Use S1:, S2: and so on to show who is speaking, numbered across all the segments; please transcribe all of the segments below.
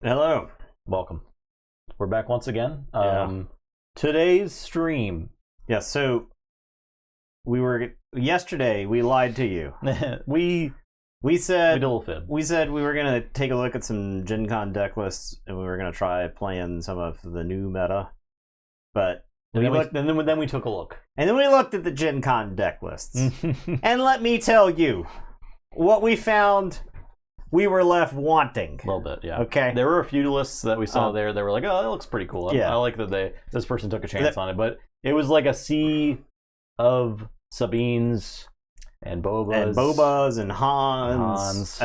S1: Hello.
S2: Welcome. We're back once again.
S1: Yeah.
S2: Today's stream.
S1: Yeah, so yesterday we lied to you.
S2: we
S1: We said
S2: did a little fib.
S1: we said we were gonna take a look at some Gen Con deck lists and we were gonna try playing some of the new meta. But
S2: And then we took a look.
S1: and then we looked at the Gen Con deck lists. And let me tell you, what we found, we were left wanting.
S2: A little bit, yeah.
S1: Okay.
S2: There were a few lists that we saw there that were like, oh, that looks pretty cool.
S1: Yeah.
S2: I like that this person took a chance on it, but it was like a sea of Sabines and Bobas.
S1: And Hans.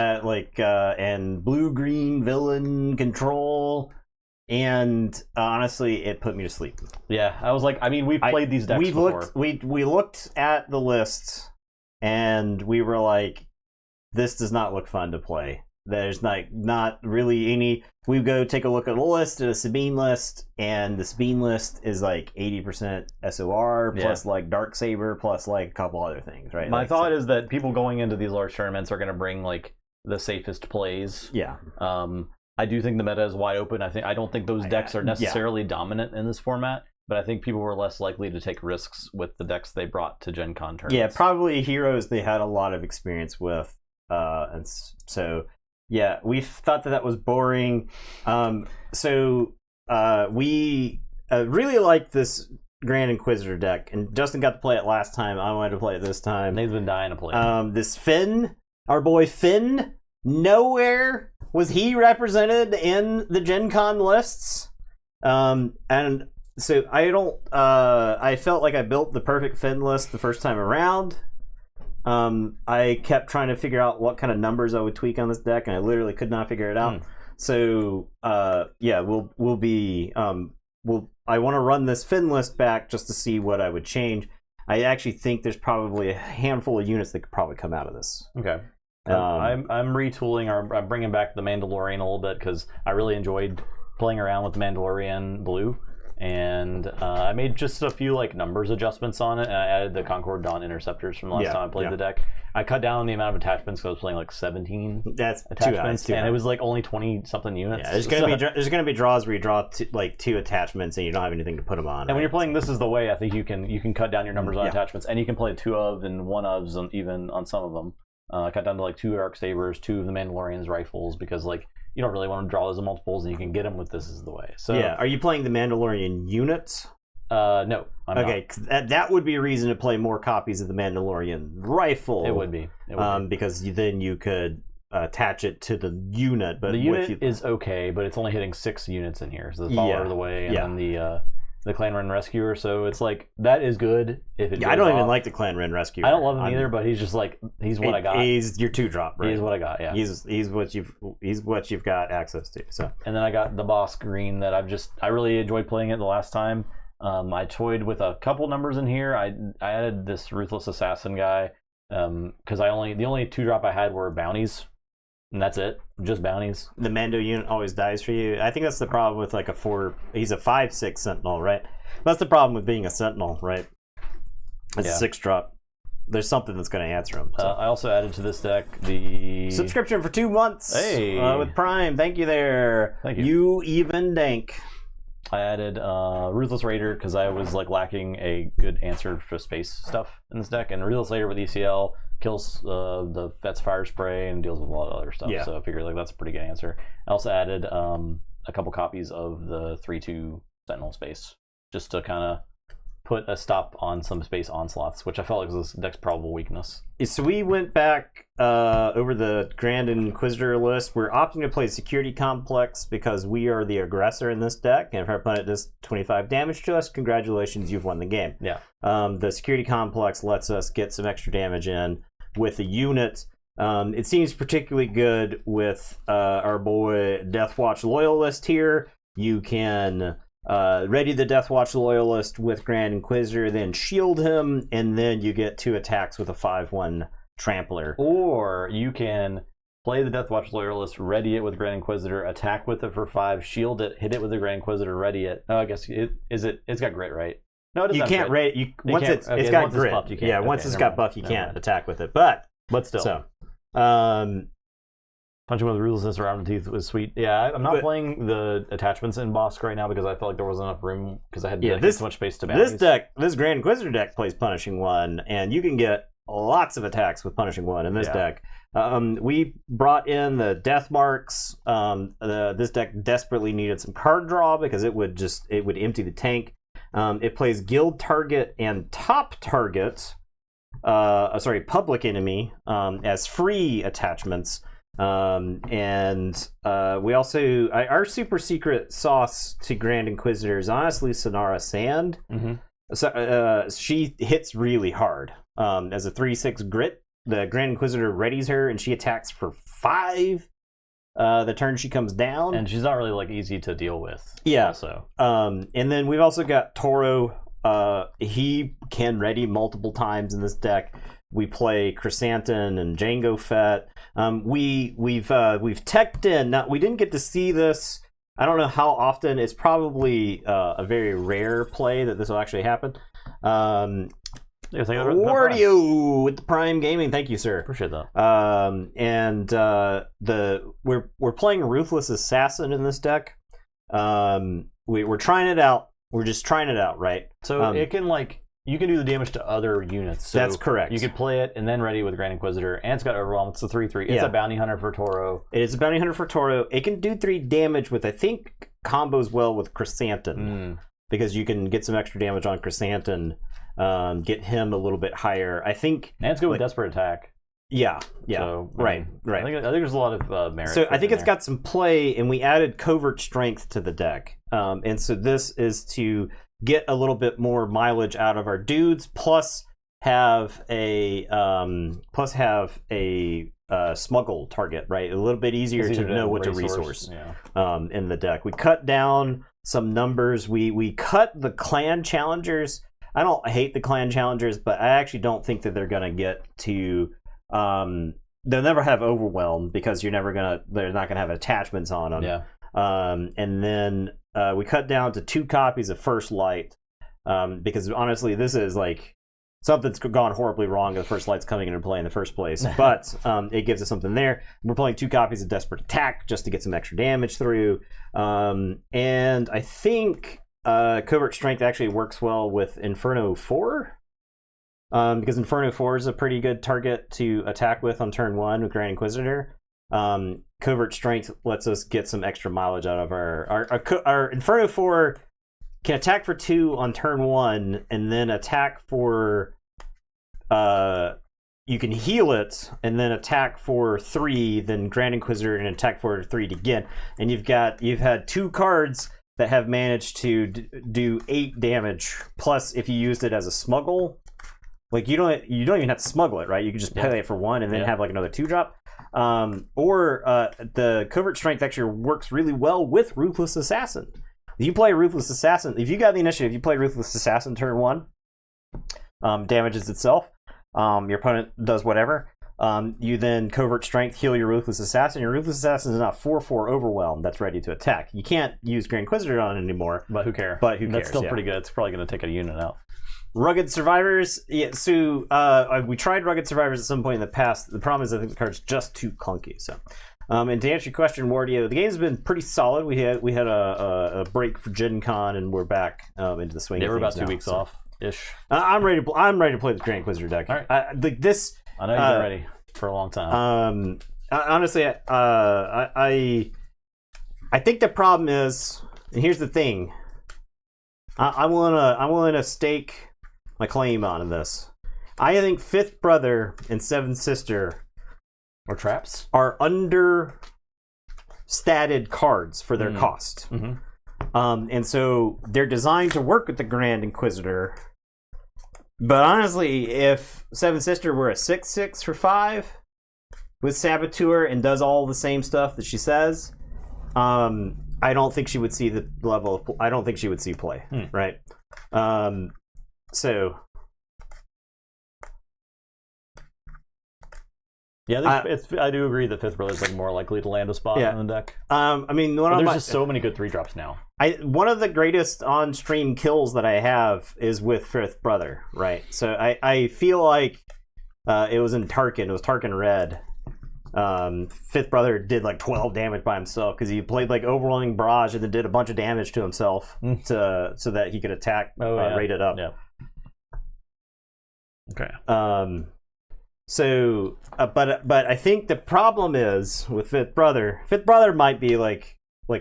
S1: And blue-green villain control. And honestly, it put me to sleep.
S2: Yeah, I was like, I mean, we've played these decks before.
S1: We looked at the lists, and we were like, this does not look fun to play. There's not really any. We go take a look at a list, at a Sabine list, and the Sabine list is like 80% SOR plus like Darksaber plus like a couple other things, right?
S2: My thought is that people going into these large tournaments are going to bring like the safest plays.
S1: Yeah.
S2: I do think the meta is wide open. I don't think those decks are necessarily dominant in this format, but I think people were less likely to take risks with the decks they brought to Gen Con tournaments.
S1: Yeah, probably heroes they had a lot of experience with. And so, yeah, we thought that was boring. We really liked this Grand Inquisitor deck, and Justin got to play it last time. I wanted to play it this time.
S2: They've been dying to play.
S1: This Finn, our boy Finn, nowhere was he represented in the Gen Con lists. And so I felt like I built the perfect Finn list the first time around. I kept trying to figure out what kind of numbers I would tweak on this deck, and I literally could not figure it out. So, I want to run this Finn list back just to see what I would change. I actually think there's probably a handful of units that could probably come out of this.
S2: Okay. I'm retooling, or I'm bringing back the Mandalorian a little bit because I really enjoyed playing around with the Mandalorian blue. And I made just a few like numbers adjustments on it, and I added the Concord Dawn Interceptors from the last time I played the deck. I cut down the amount of attachments because I was playing like 17 attachments, and it was like only 20 something units.
S1: Yeah, there's gonna be draws where you draw two attachments and you don't have anything to put them on.
S2: And when you're playing This Is the Way, I think you can cut down your numbers on attachments, and you can play 2 of and 1 ofs even on some of them. I cut down to like 2 Darksabers, 2 of the Mandalorian's rifles, because like you don't really want to draw those multiples, and you can get them with This Is the Way. So
S1: yeah, are you playing the Mandalorian units?
S2: No, I'm
S1: not. That would be a reason to play more copies of the Mandalorian rifle.
S2: It would be.
S1: Because then you could attach it to the unit. But
S2: the unit is okay, but it's only hitting 6 units in here. So the Follower of the Way, and then the Clan Ren Rescuer. So it's like that is good if it.
S1: Yeah, I don't even like the Clan Ren Rescuer.
S2: I don't love him either, but he's just like he's what I got.
S1: He's your 2-drop. Right?
S2: He's what I got. Yeah.
S1: He's what you've got access to. So.
S2: And then I got the Boss Green that I really enjoyed playing it the last time. I toyed with a couple numbers in here. I added this Ruthless Assassin guy because the only 2-drop I had were bounties, and that's it, just bounties.
S1: The Mando unit always dies for you. I think that's the problem with like he's a 5/6 Sentinel, right? That's the problem with being a Sentinel, right? It's a 6-drop. There's something that's going to answer him. So.
S2: I also added to this deck the
S1: subscription for 2 months.
S2: Hey,
S1: with Prime. Thank you there.
S2: Thank you.
S1: You even dank.
S2: I added Ruthless Raider because I was like lacking a good answer for space stuff in this deck, and Ruthless Raider with ECL kills the Vet's Fire Spray and deals with a lot of other stuff. Yeah. So I figured like that's a pretty good answer. I also added a couple copies of the 3/2 Sentinel space just to kind of put a stop on some space onslaughts, which I felt like was this deck's probable weakness.
S1: So we went back over the Grand Inquisitor list. We're opting to play Security Complex because we are the aggressor in this deck, and if our opponent does 25 damage to us, congratulations, you've won the game.
S2: Yeah.
S1: The Security Complex lets us get some extra damage in with the unit. It seems particularly good with our boy Deathwatch Loyalist here. You can ready the Deathwatch Loyalist with Grand Inquisitor, then shield him, and then you get 2 attacks with a 5/1 Trampler.
S2: Or you can play the Deathwatch Loyalist, ready it with Grand Inquisitor, attack with it for 5, shield it, hit it with the Grand Inquisitor, ready it. Oh, I guess it's got grit, right? No, it doesn't.
S1: You can't rate. Once it's got grit. Once it's got buff, you can't attack with it. But
S2: still.
S1: So,
S2: Punching with Ruthlessness around the teeth was sweet. Yeah, I'm not playing the attachments in Bosk right now because I felt like there wasn't enough room because I had too much space to balance.
S1: This Grand Inquisitor deck plays Punishing One, and you can get lots of attacks with Punishing One in this deck. We brought in the Death Marks. This deck desperately needed some card draw because it would empty the tank. It plays Guild Target and Top Target, Public Enemy as free attachments. And we also our super secret sauce to Grand Inquisitor is honestly Sonara Sand. So she hits really hard. As a 3/6 grit, the Grand Inquisitor readies her and she attacks for 5 the turn she comes down,
S2: and she's not really like easy to deal with.
S1: Also and then we've also got Toro. He can ready multiple times in this deck. We play Chrysanthemum and Django Fett. We've teched in. Now, we didn't get to see this. I don't know how often. It's probably a very rare play that this will actually happen. Wardio with the Prime Gaming. Thank you, sir.
S2: Appreciate that.
S1: We're playing Ruthless Assassin in this deck. We're trying it out. We're just trying it out, right?
S2: So it can you can do the damage to other units. So
S1: that's correct.
S2: You could play it and then ready with Grand Inquisitor, and it's got Overwhelm. It's a 3/3. It's a Bounty Hunter for Toro.
S1: It is a Bounty Hunter for Toro. It can do 3 damage with, I think, combos well with Chrysanthemum. Because you can get some extra damage on Chrysanthemum, get him a little bit higher. I think...
S2: And it's good with Desperate Attack.
S1: Yeah.
S2: So,
S1: right.
S2: I think there's a lot of merit.
S1: So I think it's got some play, and we added Covert Strength to the deck. And so this is to get a little bit more mileage out of our dudes, plus have a smuggle target, right? A little bit easier to know what's a resource in the deck. We cut down some numbers. We cut the clan challengers. I don't hate the clan challengers, but I actually don't think that they're gonna get to they'll never have Overwhelm because they're not gonna have attachments on them.
S2: Yeah.
S1: And then we cut down to 2 copies of First Light because honestly, this is like something's gone horribly wrong. The First Light's coming into play in the first place, but it gives us something there. We're playing 2 copies of Desperate Attack just to get some extra damage through, and I think Covert Strength actually works well with Inferno 4. Because Inferno 4 is a pretty good target to attack with on turn 1 with Grand Inquisitor. Covert Strength lets us get some extra mileage out of our Inferno 4 can attack for 2 on turn 1 and then attack for you can heal it and then attack for 3, then Grand Inquisitor and attack for 3 again. And you've had 2 cards that have managed to do 8 damage, plus if you used it as a smuggle, like you don't even have to smuggle it, right? You can just play it for 1 and then have like another 2-drop. Or the Covert Strength actually works really well with Ruthless Assassin. If you play Ruthless Assassin, if you got the initiative, you play Ruthless Assassin turn 1, damages itself. Your opponent does whatever. You then Covert Strength, heal your Ruthless Assassin. Your Ruthless Assassin is not 4/4 Overwhelm that's ready to attack. You can't use Grand Inquisitor on it anymore.
S2: But who cares? That's still pretty good. It's probably going to take a unit out.
S1: Rugged Survivors. Yeah, so we tried Rugged Survivors at some point in the past. The problem is I think the card's just too clunky. So, and to answer your question, Wardio, the game's been pretty solid. We had a break for Gen Con and we're back into the swing.
S2: Yeah, we're about 2
S1: now,
S2: weeks off ish.
S1: I'm ready to play the Grand Inquisitor deck.
S2: All right.
S1: I know you've been
S2: ready for a long time.
S1: Honestly, I think the problem is, and here's the thing. I'm willing to stake my claim on this. I think Fifth Brother and Seventh Sister
S2: or traps
S1: are understated cards for their cost. And so they're designed to work with the Grand Inquisitor. But honestly, if Seventh Sister were a 6/6 for 5 with Saboteur and does all the same stuff that she says, I don't think she would see the level of, I don't think she would see play, right? So
S2: yeah, I do agree that Fifth Brother is like more likely to land a spot in the deck.
S1: I mean,
S2: there's just so many good 3-drops now.
S1: One of the greatest on-stream kills that I have is with Fifth Brother, right? So I feel like it was in Tarkin. It was Tarkin Red. Fifth Brother did like 12 damage by himself because he played like Overwhelming Barrage and then did a bunch of damage to himself so that he could attack rated up.
S2: Yeah. Okay.
S1: So, but I think the problem is with Fifth Brother. Fifth Brother might be like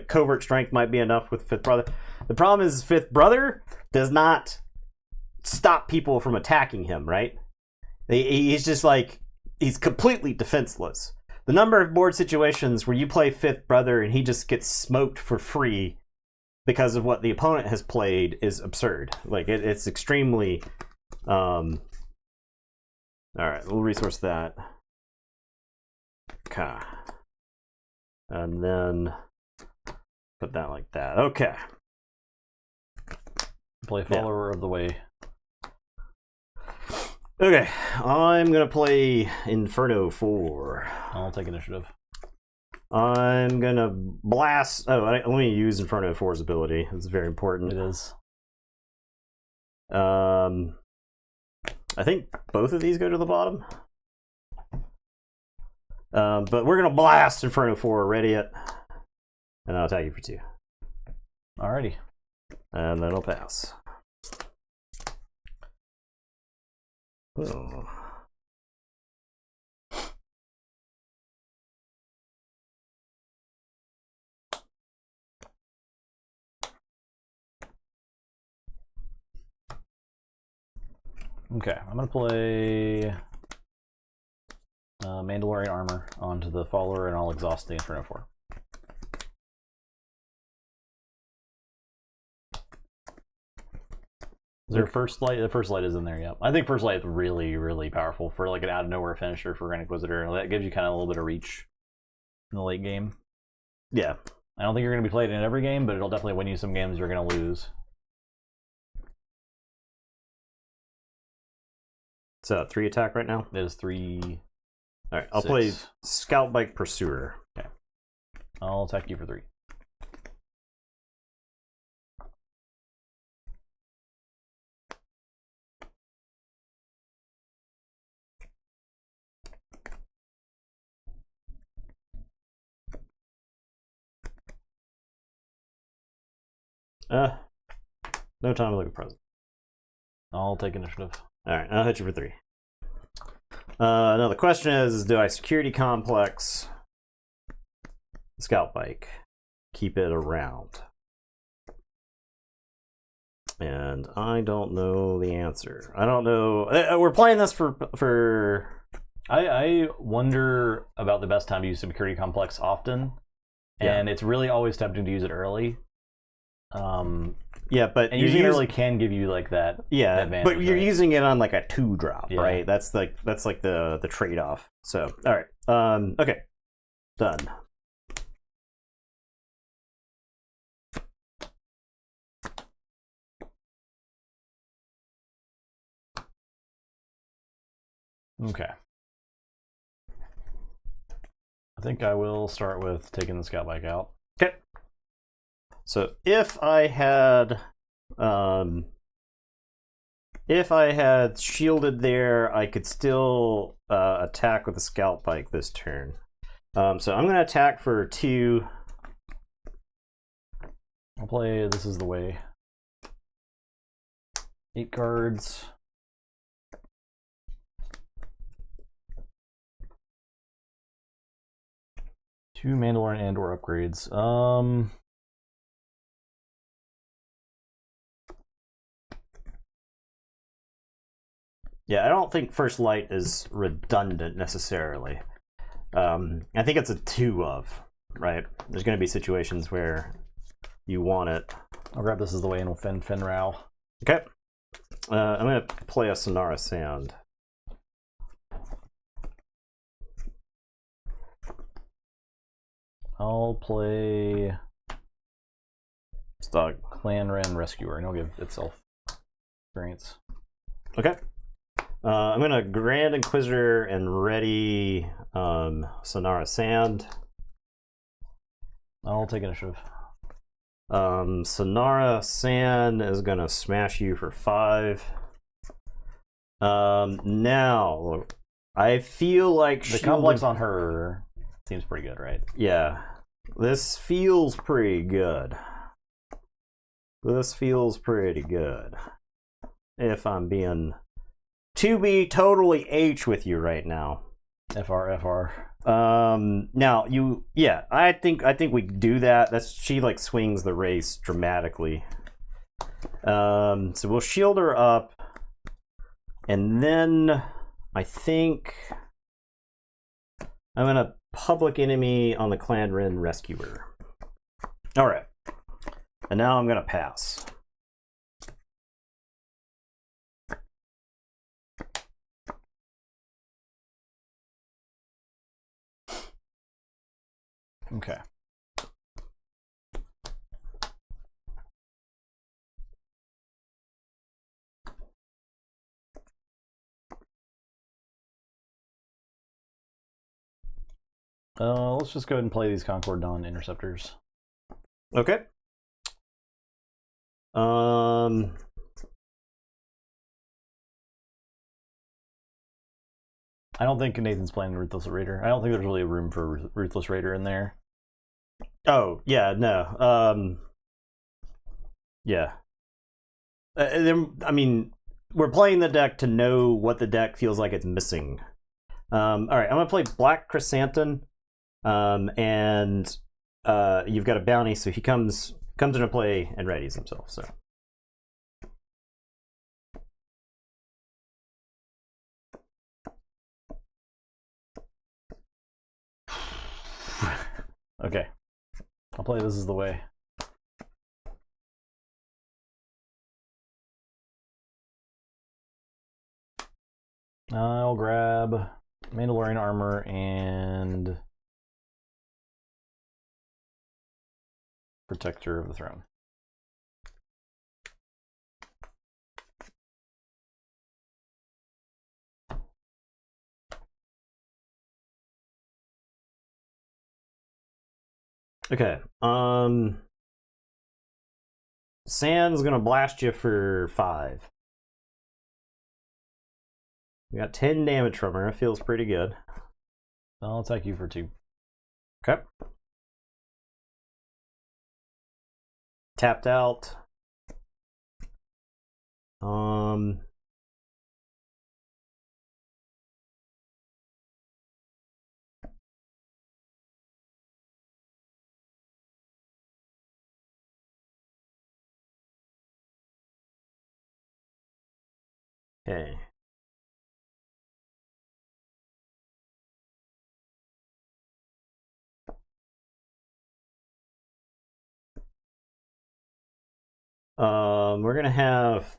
S1: covert strength might be enough with Fifth Brother. The problem is Fifth Brother does not stop people from attacking him. Right? He's just like he's completely defenseless. The number of board situations where you play Fifth Brother and he just gets smoked for free because of what the opponent has played is absurd. Like it's extremely. All right, we'll resource that. Okay, and then put that like that. Okay.
S2: Play Follower of the Way.
S1: Okay, I'm gonna play Inferno 4.
S2: I'll take initiative.
S1: I'm gonna blast. Oh, let me use Inferno 4's ability. It's very important.
S2: It is.
S1: I think both of these go to the bottom. But we're gonna blast Inferno 4. Ready it, and I'll attack you for 2.
S2: Alrighty.
S1: And then I'll pass. Oh.
S2: Okay, I'm gonna play Mandalorian Armor onto the Follower, and I'll exhaust the Inferno 4. Is there First Light? The First Light is in there, yeah. I think First Light is really, really powerful for like an out of nowhere finisher for Grand Inquisitor. That gives you kind of a little bit of reach in the late game.
S1: Yeah.
S2: I don't think you're going to be played in every game, but it'll definitely win you some games you're going to lose.
S1: So 3 attack right now?
S2: It is 3.
S1: Alright, I'll play Scout Bike Pursuer.
S2: Okay. I'll attack you for 3.
S1: No time to look at present.
S2: I'll take initiative.
S1: Alright, I'll hit you for 3. Now the question is do I security complex Scout Bike? Keep it around. And I don't know the answer. I don't know. We're playing this for...
S2: I wonder about the best time to use security complex often. And it's really always tempting to use it early.
S1: Yeah, but
S2: using it early can give you like that.
S1: Yeah,
S2: advantage,
S1: but you're using it on like a 2-drop,
S2: Yeah.
S1: right? That's like the trade off. So all right, okay, done.
S2: Okay. I think I will start with taking the Scout Bike out.
S1: Okay. So if I had shielded there, I could still attack with the Scout Bike this turn. So I'm going to attack for 2.
S2: I'll play This Is the Way. 8 cards. Two Mandalorian and/or upgrades.
S1: Yeah, I don't think First Light is redundant necessarily. I think it's a 2 of, right? There's going to be situations where you want it.
S2: I'll grab This Is the Way and we'll Fin Rao.
S1: Okay. I'm going to play a Sonara Sand.
S2: I'll play
S1: Stog.
S2: Clan Ren Rescuer, and I'll give itself experience.
S1: Okay. I'm going to Grand Inquisitor and ready Sonara Sand.
S2: I'll take initiative.
S1: Sonara Sand is going to smash you for 5. Now, I feel like
S2: the complex on her Seems pretty good, right?
S1: Yeah. This feels pretty good. This feels pretty good. If I'm being to be totally H with you right now.
S2: FR.
S1: Now I think we do that. She like swings the race dramatically. So we'll shield her up, and then I think I'm gonna public enemy on the Clan Ren Rescuer. All right, and now I'm gonna pass.
S2: Okay. Let's just go ahead and play these Concord Dawn Interceptors.
S1: Okay.
S2: I don't think Nathan's playing Ruthless Raider. I don't think there's really room for Ruthless Raider in there.
S1: Oh, yeah, no. Yeah. I mean, we're playing the deck to know what the deck feels like it's missing. All right, I'm going to play Black Chrysanthemum, and you've got a bounty, so he comes into play and readies himself, so...
S2: Okay. I'll play This Is the Way. I'll grab Mandalorian Armor and Protector of the Throne.
S1: Okay. Sand's gonna blast you for 5. We got 10 damage from her. It feels pretty good.
S2: I'll attack you for 2.
S1: Okay. Tapped out. Okay. We're gonna have...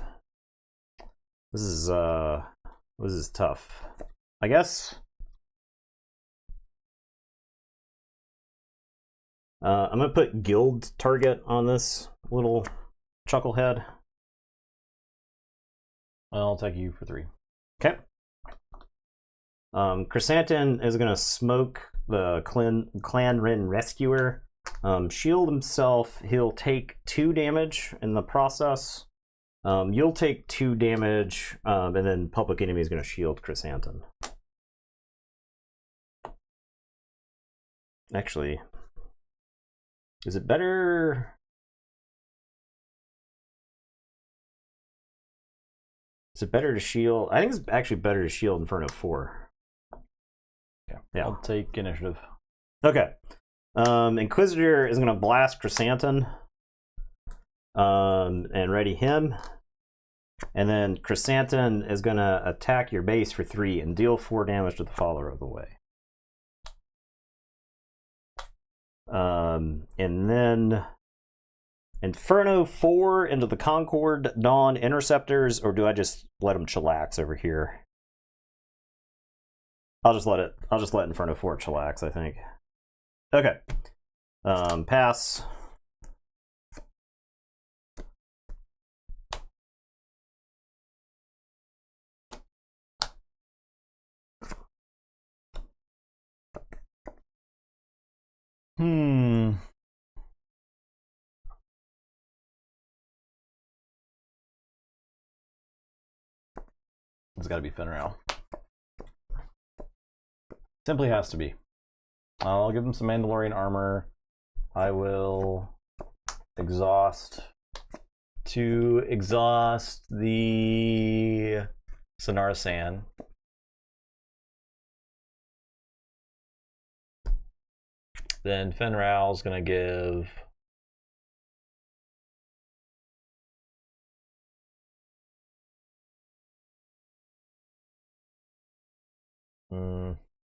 S1: This is tough. I guess... I'm gonna put guild target on this little chucklehead.
S2: I'll attack you for 3.
S1: Okay. Chrysanthemum is gonna smoke the Clan Ren Rescuer. Shield himself. He'll take 2 damage in the process. You'll take 2 damage, and then Public Enemy is gonna shield Chrysanthemum. Actually, is it better? Is it better to shield? I think it's actually better to shield Inferno 4.
S2: Yeah. I'll take initiative.
S1: Okay. Inquisitor is going to blast Chrysanthemum and ready him. And then Chrysanthemum is going to attack your base for 3 and deal 4 damage to the Follower of the Way. And then Inferno 4 into the Concord Dawn Interceptors, or do I just let them chillax over here? I'll just let Inferno 4 chillax, I think. Okay. Pass.
S2: It's got to be Fenrir. Simply has to be. I'll give him some Mandalorian armor. I will exhaust the Sonara Sand. Then Fen Rao's gonna give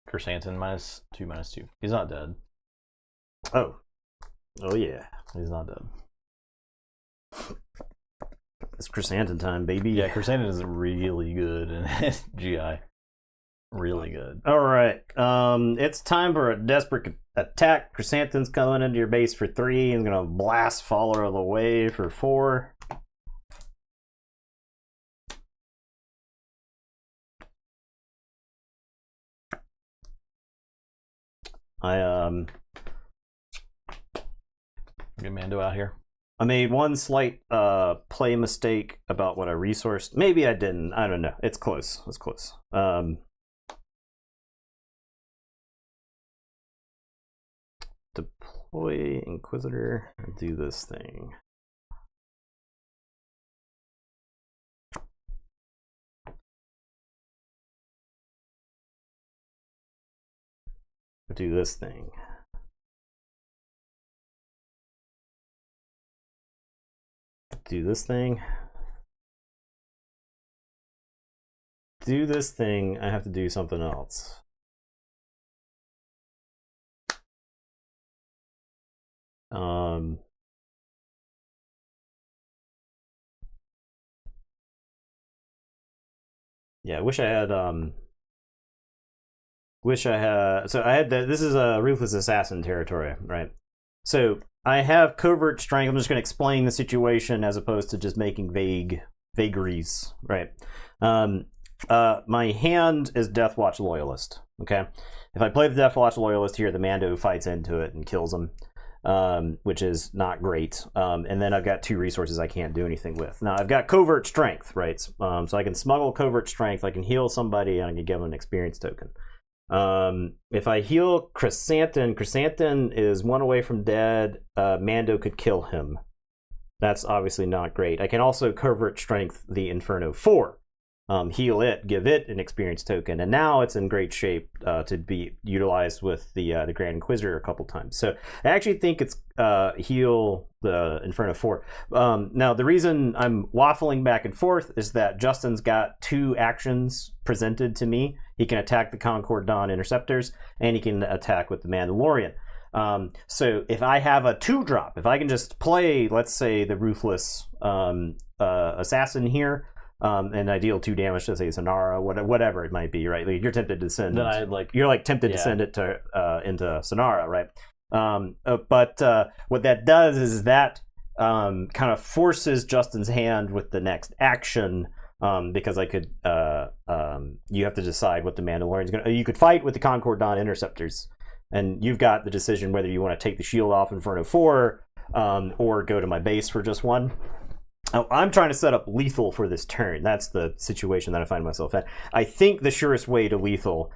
S2: Chrysanthemum -2/-2. He's not dead.
S1: Oh yeah.
S2: He's not dead.
S1: It's Chrysanthemum time, baby.
S2: Yeah, Chrysanthemum is really good in his GI. Really good.
S1: All right. It's time for a desperate attack. Chrysanthemum's coming into your base for 3 and gonna blast Follower of the Way for 4.
S2: Get Mando out here.
S1: I made one slight play mistake about what I resourced. Maybe I didn't. I don't know. It's close. It's close. Deploy Inquisitor. Do this thing. Do this thing. Do this thing. Do this thing. I have to do something else. Yeah, I wish I had so I had this is a Ruthless Assassin territory, right? So I have Covert Strength. I'm just going to explain the situation as opposed to just making vagaries, right? My hand is Deathwatch Loyalist, okay? If I play the Deathwatch Loyalist here, the Mando fights into it and kills him, which is not great. And then I've got 2 resources I can't do anything with. Now I've got Covert Strength, right? So I can smuggle Covert Strength, I can heal somebody, and I can give them an experience token. If I heal Chrysanthemum is 1 away from dead. Mando could kill him. That's obviously not great. I can also Covert Strength the Inferno 4. Heal it, give it an experience token, and now it's in great shape to be utilized with the Grand Inquisitor a couple times. So I actually think it's heal the Inferno 4. Now the reason I'm waffling back and forth is that Justin's got 2 actions presented to me. He can attack the Concord Dawn Interceptors, and he can attack with the Mandalorian. So if I have a 2-drop, if I can just play, let's say, the Ruthless Assassin here, and I deal 2 damage to, say, Sonara, whatever it might be, right? Like, you're tempted to send.
S2: Then I like.
S1: You're like tempted to send it to into Sonara, right? But what that does is that kind of forces Justin's hand with the next action. Because I could, you have to decide what the Mandalorian's going to. You could fight with the Concord Dawn Interceptors, and you've got the decision whether you want to take the shield off Inferno 4 or go to my base for just 1. I'm trying to set up lethal for this turn. That's the situation that I find myself in. I think the surest way to lethal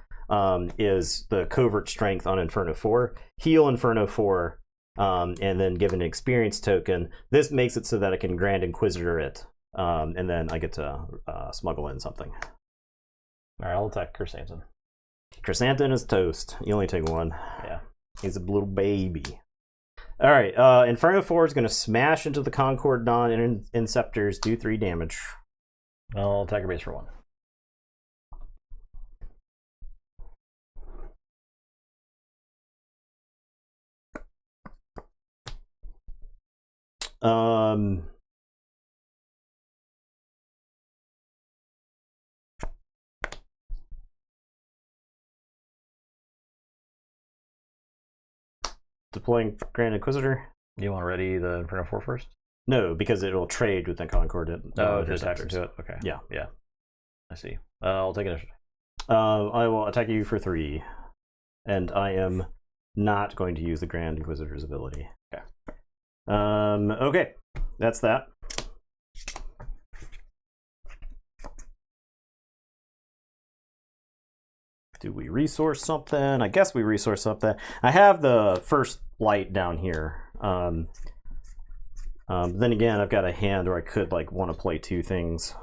S1: is the Covert Strength on Inferno 4, heal Inferno 4, and then give an experience token. This makes it so that I can Grand Inquisitor it, and then I get to smuggle in something.
S2: All right, I'll attack Chrysanthemum.
S1: Chrysanthemum is toast. You only take 1.
S2: Yeah.
S1: He's a little baby. All right, Inferno 4 is going to smash into the Concord Dawn Inceptors, do 3 damage.
S2: I'll attack your base for 1.
S1: Deploying Grand Inquisitor.
S2: You want to ready the Inferno 4 first?
S1: No, because it will trade with the Concord.
S2: Oh, it attacks into it? Okay.
S1: Yeah.
S2: Yeah. I see. I'll take initiative.
S1: I will attack you for 3. And I am not going to use the Grand Inquisitor's ability.
S2: Okay.
S1: Okay. That's that. Do we resource something? I guess we resource something. I have the first light down here. Then again, I've got a hand where I could like want to play two things.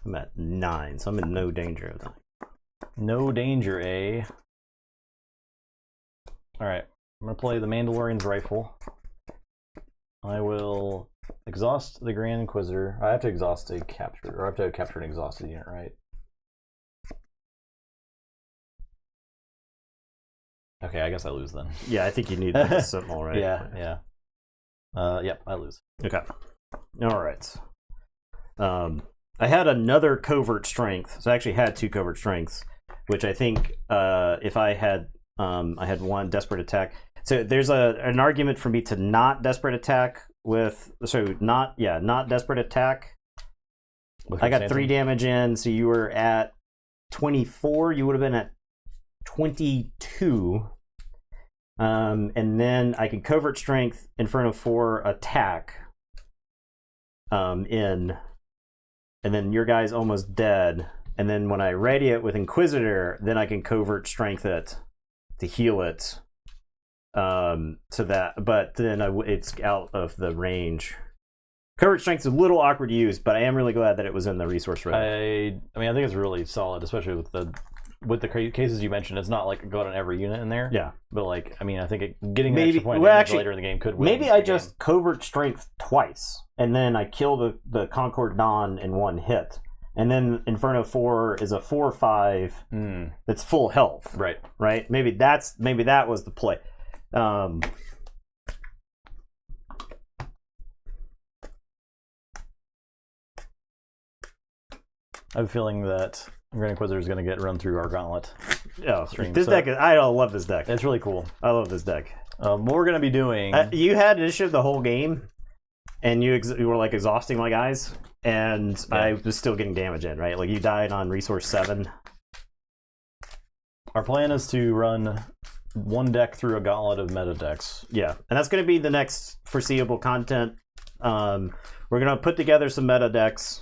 S1: I'm at 9, so I'm in no danger of that.
S2: No danger, eh? Alright, I'm gonna play the Mandalorian's rifle. I will exhaust the Grand Inquisitor. I have to exhaust a capture, or I have to capture an exhausted unit, right? Okay, I guess I lose then.
S1: Yeah, I think you need like, a Sentinel, right?
S2: Yeah. Yep, I lose.
S1: Okay. Alright. I had another covert strength, so I actually had 2 covert strengths, which I think if I had one desperate attack. So there's an argument for me to not desperate attack with not desperate attack. I got 3 damage in, so you were at 24. You would have been at 22. And then I could covert strength Inferno 4 attack in, and then your guy's almost dead. And then when I ready it with Inquisitor, then I can covert strength it to heal it. To that, but then it's out of the range. Covert strength is a little awkward to use, but I am really glad that it was in the resource row.
S2: I mean, I think it's really solid, especially with the cases you mentioned. It's not like go out on every unit in there.
S1: Yeah,
S2: but like, I mean, I think getting an extra point later in the game could win.
S1: Maybe I just covert strength twice, and then I kill the Concord Dawn in one hit. And then Inferno 4 is a 4/5 that's full health. Right. Maybe that was the play. I
S2: have a feeling that Grand Inquisitor is going to get run through our gauntlet.
S1: Stream. I love this deck.
S2: It's really cool.
S1: I love this deck.
S2: What we're going to be doing...
S1: you had initiative the whole game, and you were like exhausting my guys, and I was still getting damage in, right? Like you died on resource 7.
S2: Our plan is to run one deck through a gauntlet of meta decks.
S1: Yeah, and that's going to be the next foreseeable content. We're going to put together some meta decks.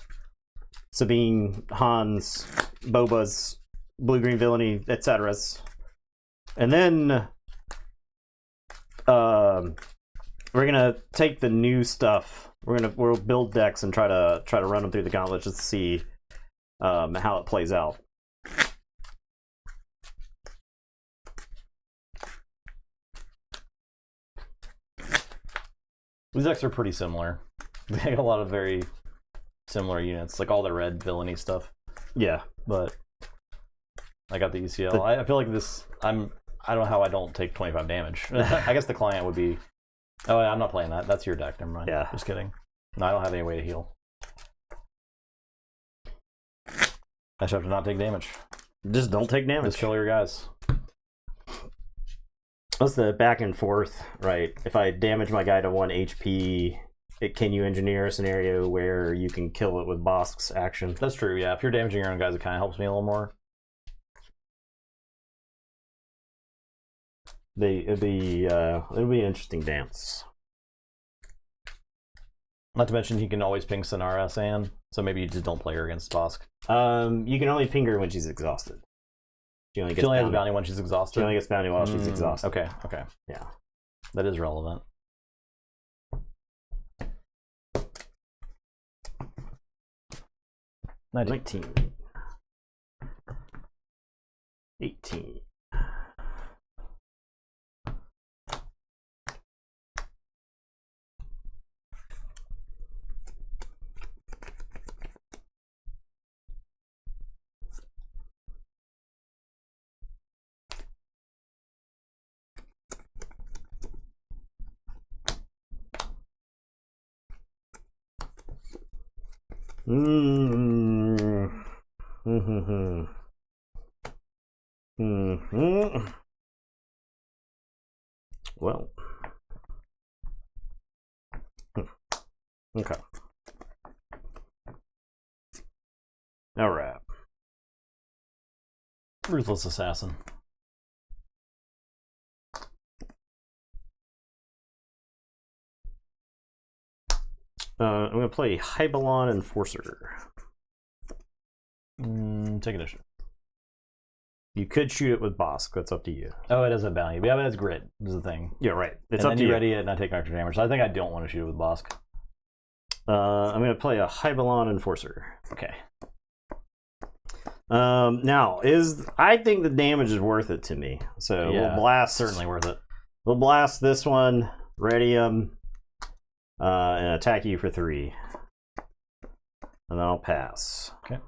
S1: Sabine, Hans, Boba's, Blue-Green Villainy, etc. And then we're going to take the new stuff. We'll build decks and try to run them through the gauntlet just to see how it plays out.
S2: These decks are pretty similar. They have a lot of very similar units, like all the red villainy stuff.
S1: Yeah,
S2: but I got the ECL. I feel like this. I don't know how I don't take 25 damage. I guess the client would be. Oh, I'm not playing that. That's your deck. Never mind.
S1: Yeah,
S2: just kidding. No, I don't have any way to heal. I should have to not take damage.
S1: Just don't take damage.
S2: Just kill your guys.
S1: What's the back and forth, right? If I damage my guy to 1 HP, can you engineer a scenario where you can kill it with Bosk's action?
S2: That's true, yeah. If you're damaging your own guys, it kind of helps me a little more.
S1: It'll be an interesting dance.
S2: Not to mention, he can always ping Sonara San, so maybe you just don't play her against Bosk.
S1: You can only ping her when she's exhausted. She only has
S2: a bounty when she's exhausted?
S1: She only gets bounty while she's exhausted.
S2: Okay.
S1: Yeah.
S2: That is relevant.
S1: $19. $18. Well. Okay. All right.
S2: Ruthless Assassin.
S1: I'm gonna play Hybelon Enforcer.
S2: Take initiative.
S1: You could shoot it with Bosk. That's up to you.
S2: Oh, it does have bounty. Yeah, but it's grit. Is the thing.
S1: Yeah, right. It's
S2: and
S1: up
S2: then
S1: to
S2: you
S1: you.
S2: ready it, and I take extra damage. So I think I don't want to shoot it with Bosk.
S1: I'm gonna play a Hybelon Enforcer.
S2: Okay.
S1: Now I think the damage is worth it to me. So
S2: Yeah,
S1: we'll blast.
S2: Certainly worth it.
S1: We'll blast this one, ready him, and attack you for 3, and then I'll pass.
S2: Okay.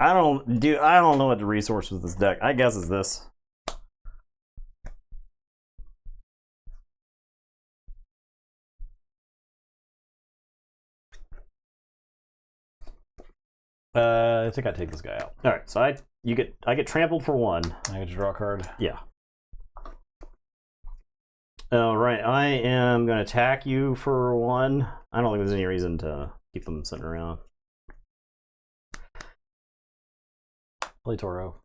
S1: I don't know what the resource with this deck. I guess it's this.
S2: I think I take this guy out.
S1: All right, so I get trampled for 1.
S2: I get to draw a card.
S1: Yeah. All right, I am gonna attack you for 1. I don't think there's any reason to keep them sitting around.
S2: Play Toro.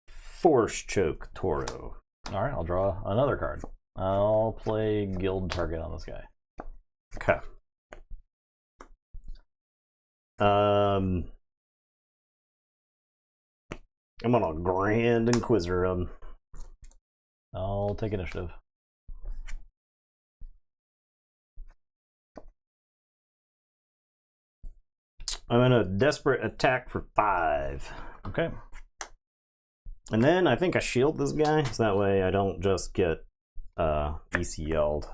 S1: Force Choke Toro.
S2: All right, I'll draw another card. I'll play Guild Target on this guy.
S1: Okay. I'm gonna Grand Inquisitor him.
S2: I'll take initiative.
S1: I'm gonna Desperate Attack for 5.
S2: Okay.
S1: And then I think I shield this guy, so that way I don't just get ECL'd.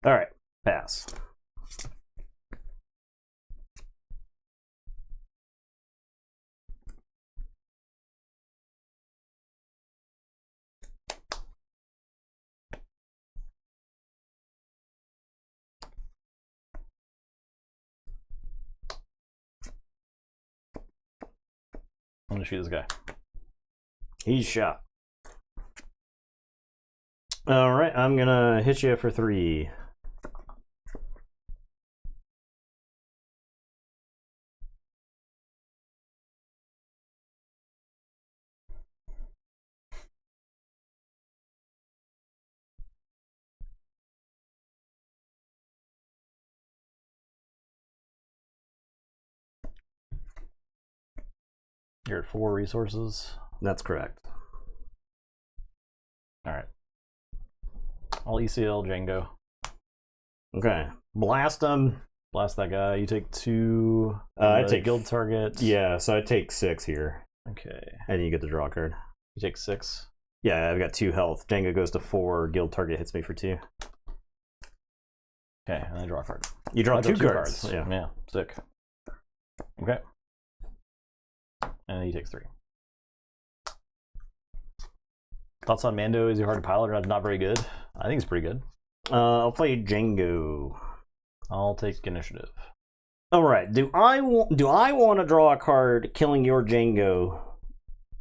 S1: Alright, pass.
S2: I'm gonna shoot this guy.
S1: He's shot. Alright, I'm gonna hit you for 3.
S2: You're at 4 resources.
S1: That's correct.
S2: All right. I'll ECL Django.
S1: Okay. Blast him.
S2: Blast that guy. You take 2.
S1: I take
S2: Guild Target.
S1: Yeah, so I take 6 here.
S2: Okay.
S1: And you get the draw card.
S2: You take 6.
S1: Yeah, I've got 2 health. Django goes to 4. Guild Target hits me for 2.
S2: Okay, and I draw a card.
S1: You draw
S2: I
S1: 2 cards.
S2: Yeah, sick. Okay. And he takes 3. Thoughts on Mando? Is he hard to pilot or not very good? I think he's pretty good.
S1: I'll play Django.
S2: I'll take initiative.
S1: All right. Do I want to draw a card killing your Django?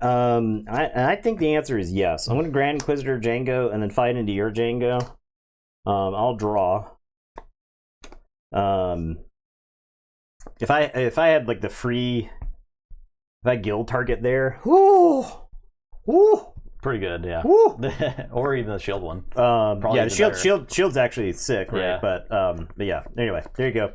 S1: I think the answer is yes. I'm going to Grand Inquisitor Django and then fight into your Django. I'll draw. If I had like the free, if I Guild Target there, whoo.
S2: Pretty good, yeah. Or even the shield one.
S1: Yeah, the shield's actually sick, right?
S2: Yeah.
S1: But yeah. Anyway, there you go.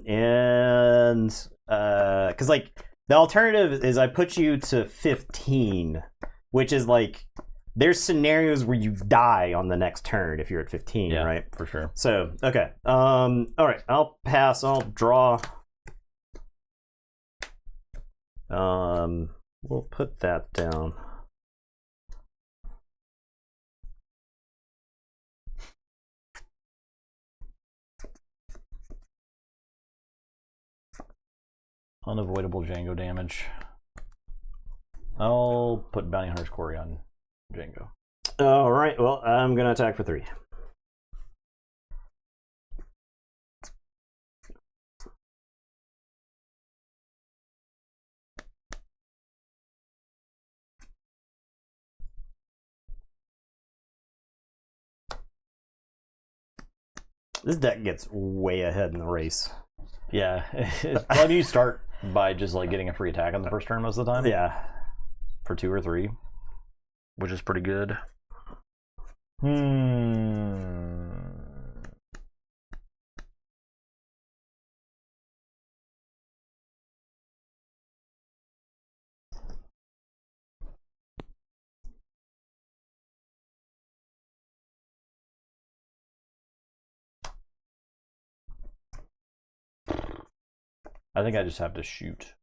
S1: And because like the alternative is I put you to 15, which is like there's scenarios where you die on the next turn if you're at 15,
S2: yeah,
S1: right?
S2: For sure.
S1: So okay. All right. I'll pass. I'll draw. We'll put that down.
S2: Unavoidable Django damage. I'll put Bounty Hunter's Quarry on Django.
S1: All right. Well, I'm gonna attack for 3. This deck gets way ahead in the race.
S2: Yeah. Well, you start by just like getting a free attack on the first turn most of the time.
S1: Yeah.
S2: For 2 or 3, which is pretty good. I think I just have to shoot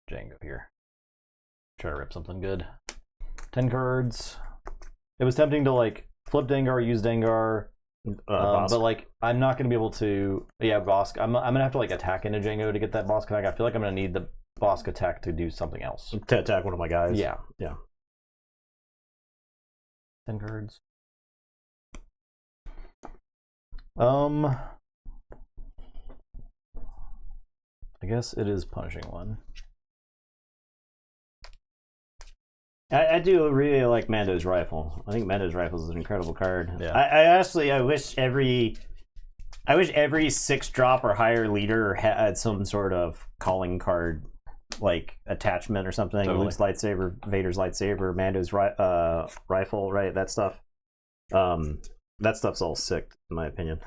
S2: Django here. Try to rip something good. 10 cards. It was tempting to like flip Dengar, use Dengar, but like I'm not going to be able to. Yeah, Bosk. I'm gonna have to like attack into Django to get that Bosk attack. I feel like I'm gonna need the Bosk attack to do something else.
S1: To attack one of my guys.
S2: Yeah.
S1: Yeah.
S2: 10 cards. I guess it is punishing one.
S1: I do really like Mando's Rifle. I think Mando's Rifle is an incredible card.
S2: Yeah.
S1: I wish every 6-drop or higher leader had some sort of calling card, like attachment or something.
S2: Totally.
S1: Luke's lightsaber, Vader's lightsaber, Mando's rifle, right? That stuff. That stuff's all sick, in my opinion.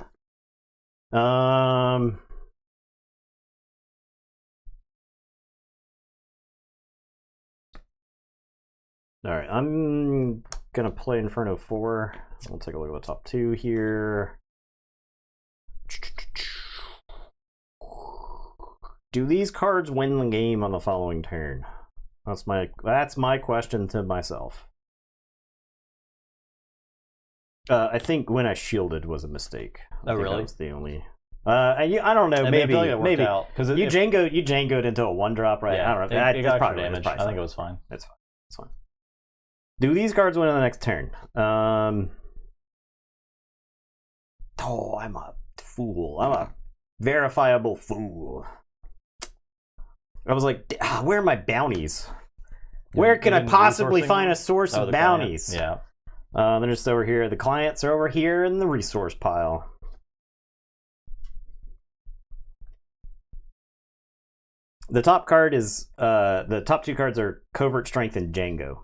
S1: Alright, I'm gonna play Inferno 4. We'll take a look at the top 2 here. Do these cards win the game on the following turn? That's my question to myself. I think when I shielded was a mistake.
S2: Oh, really?
S1: That was the only. I don't know. Maybe
S2: I feel like it worked out because
S1: you Django'd into a 1-drop, right?
S2: Yeah,
S1: I don't know.
S2: It got extra damage. I think it was fine.
S1: It's fine. It's fine. Do these cards win on the next turn? Oh, I'm a fool. I'm a verifiable fool. I was like, where are my bounties? Where can I possibly find a source of bounties?
S2: Client.
S1: Yeah. They're just over here. The clients are over here in the resource pile. The top card is the top 2 cards are Covert Strength and Django.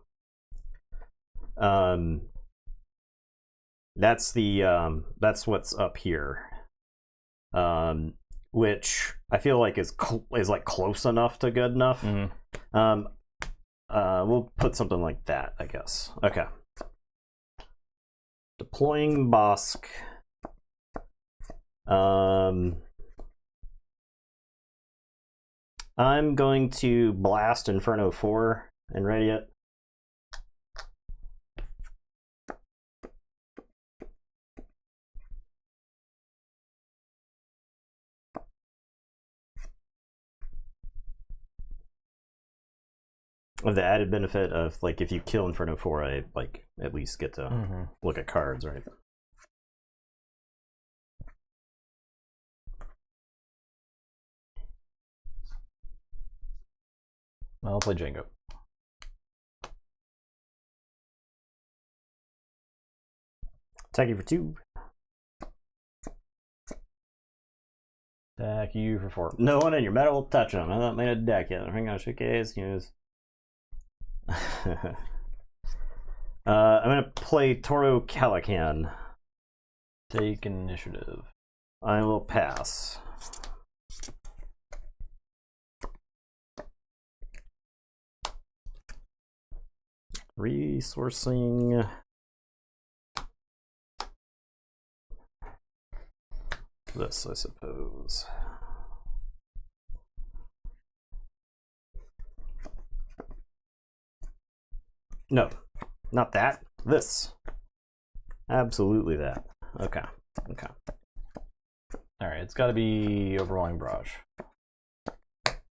S1: That's what's up here. Which I feel like is like close enough to good enough.
S2: Mm-hmm.
S1: We'll put something like that, I guess. Okay. Deploying Bosk. I'm going to blast Inferno 4 and ready it. With the added benefit of, like, if you kill Inferno 4, I, like, at least get to look at cards, right?
S2: I'll play Django.
S1: Attack you for 2.
S2: Attack you for 4.
S1: No one in your meta will touch them. I'm not made a deck yet. Hang on, showcase. Use. I'm gonna play Toro Calican.
S2: Take initiative.
S1: I will pass. Resourcing. This, I suppose. No, not that. This. Absolutely that. Okay. Okay.
S2: All right, it's got to be Overwhelming Barrage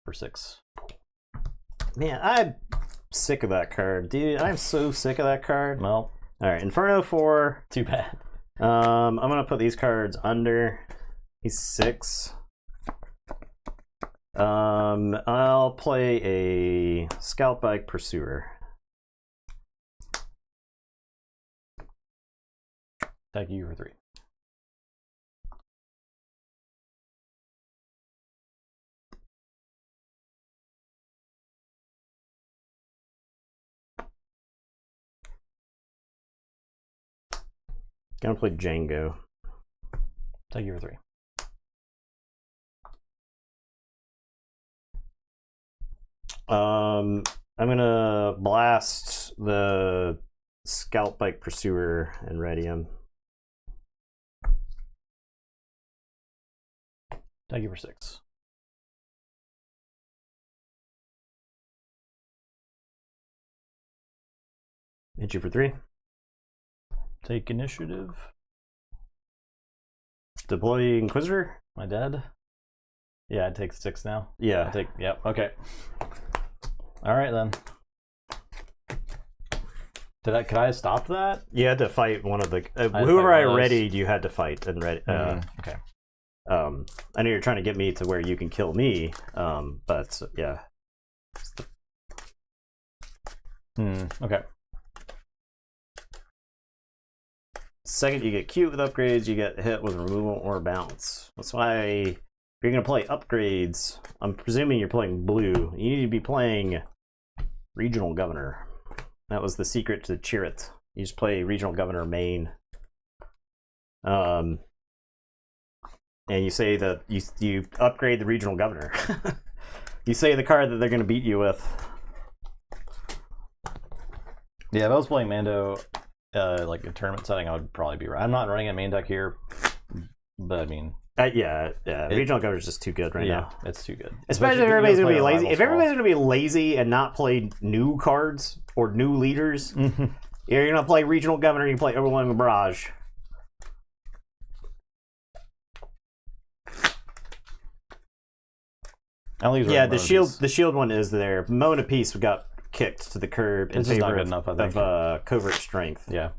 S2: for 6.
S1: Man, I'm sick of that card, dude. I'm so sick of that card.
S2: Well,
S1: all right, Inferno 4.
S2: Too bad.
S1: I'm gonna put these cards under. He's 6. I'll play a Scout Bike Pursuer.
S2: Attack you for 3.
S1: Gonna play Django.
S2: Take you for 3.
S1: I'm gonna blast the Scout Bike Pursuer and ready him.
S2: Take you for 6.
S1: Hit you for 3.
S2: Take initiative.
S1: Deploy Inquisitor.
S2: My dead. Yeah, I take 6 now.
S1: Yeah.
S2: I take. Yep. Okay. All right then. Could I stop that?
S1: You had to fight one of the whoever I readied. You had to fight and ready.
S2: Okay.
S1: I know you're trying to get me to where you can kill me. But yeah.
S2: Okay.
S1: Second, you get cute with upgrades. You get hit with removal or bounce. That's why if you're gonna play upgrades, I'm presuming you're playing blue. You need to be playing Regional Governor. That was the secret to cheer it. You just play Regional Governor main. And you say that you upgrade the Regional Governor. You say the card that they're gonna beat you with.
S2: Yeah, if I was playing Mando, like a tournament setting, I would probably be right. I'm not running a main deck here, but I mean,
S1: yeah. Regional Governor is just too good right now.
S2: It's too good.
S1: Especially if everybody's gonna be lazy. If everybody's gonna be lazy and not play new cards or new leaders, you're gonna play Regional Governor. You play Overwhelming Barrage. Yeah, the shield one is there. Mona Piece got kicked to the curb in favor of Covert Strength.
S2: Yeah,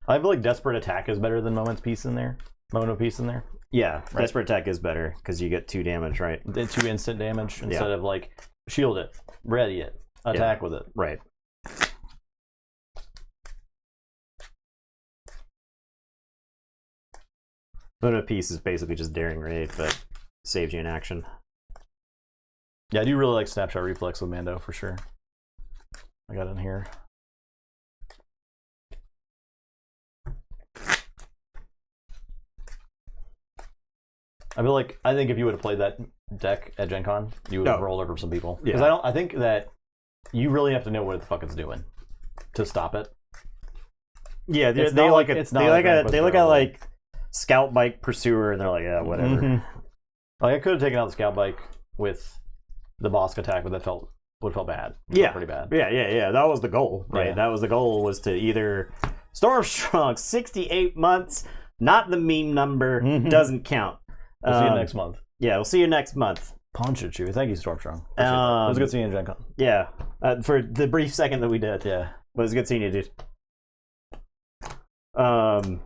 S2: I feel like Desperate Attack is better than Moment's Piece in there. Mono Piece in there.
S1: Yeah, right. Desperate Attack is better because you get 2 damage, right?
S2: 2 instant damage instead of like shield it, ready it, attack with it.
S1: Right. Mono Piece is basically just Daring Raid, but saves you in action.
S2: Yeah, I do really like Snapshot Reflex with Mando for sure. I got it in here. I think if you would have played that deck at Gen Con, you would have rolled over some people. Because I think that you really have to know what the fuck it's doing to stop it.
S1: Yeah, they look at like Scout Bike Pursuer and they're like, yeah, whatever.
S2: Like I could have taken out the Scout Bike with the Bosk attack, but that would have felt bad. Pretty bad.
S1: Yeah. That was the goal, right? Yeah. That was the goal, was to either Stormstrong 68 months, not the meme number, doesn't count.
S2: We'll see you next month.
S1: Yeah, we'll see you next month.
S2: Punch you. Thank you, Stormstrong. It was good seeing you in Gen Con.
S1: Yeah, for the brief second that we did.
S2: Yeah,
S1: it was good seeing you, dude.
S2: 20.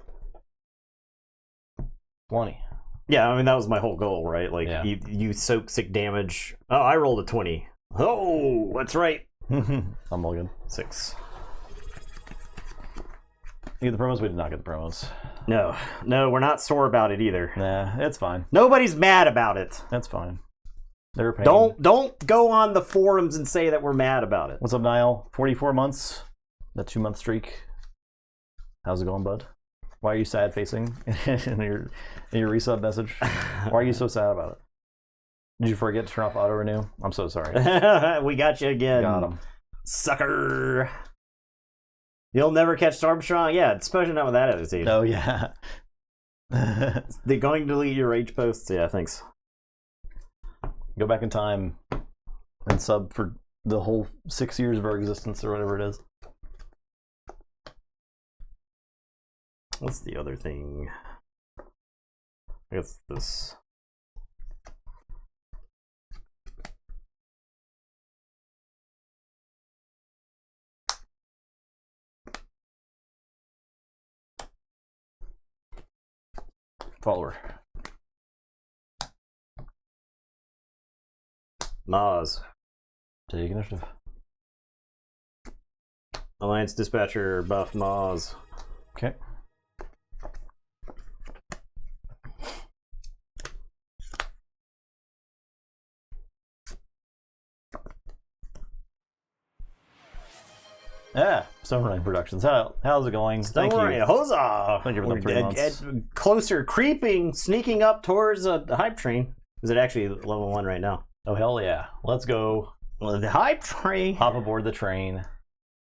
S1: Yeah, I mean that was my whole goal, right? Like you soak sick damage. Oh, I rolled a 20. Oh, that's right.
S2: I'm all good.
S1: 6.
S2: You get the promos? We did not get the promos.
S1: No, we're not sore about it either.
S2: Nah, it's fine.
S1: Nobody's mad about it.
S2: That's fine. They're paying.
S1: Don't go on the forums and say that we're mad about it.
S2: What's up, Niall? 44 months. That 2-month streak. How's it going, bud? Why are you sad facing in your resub message? Why are you so sad about it? Did you forget to turn off auto renew? I'm so sorry.
S1: We got you again.
S2: Got him.
S1: Sucker. You'll never catch Stormstrong? Yeah, especially not with that attitude.
S2: Oh, yeah.
S1: They're going to delete your rage posts? Yeah, thanks.
S2: Go back in time and sub for the whole 6 years of our existence or whatever it is.
S1: What's the other thing? I guess this.
S2: Follower.
S1: Maz.
S2: Take initiative.
S1: Alliance Dispatcher buff Maz.
S2: Okay. Yeah, Stone Rain Productions. How's it going? Thank
S1: Don't worry,
S2: you.
S1: huzzah!
S2: Thank you for the 3 months.
S1: Closer, creeping, sneaking up towards the hype train. Is it actually level 1 right now?
S2: Oh, hell yeah. Let's go.
S1: Well, the hype train.
S2: Hop aboard the train.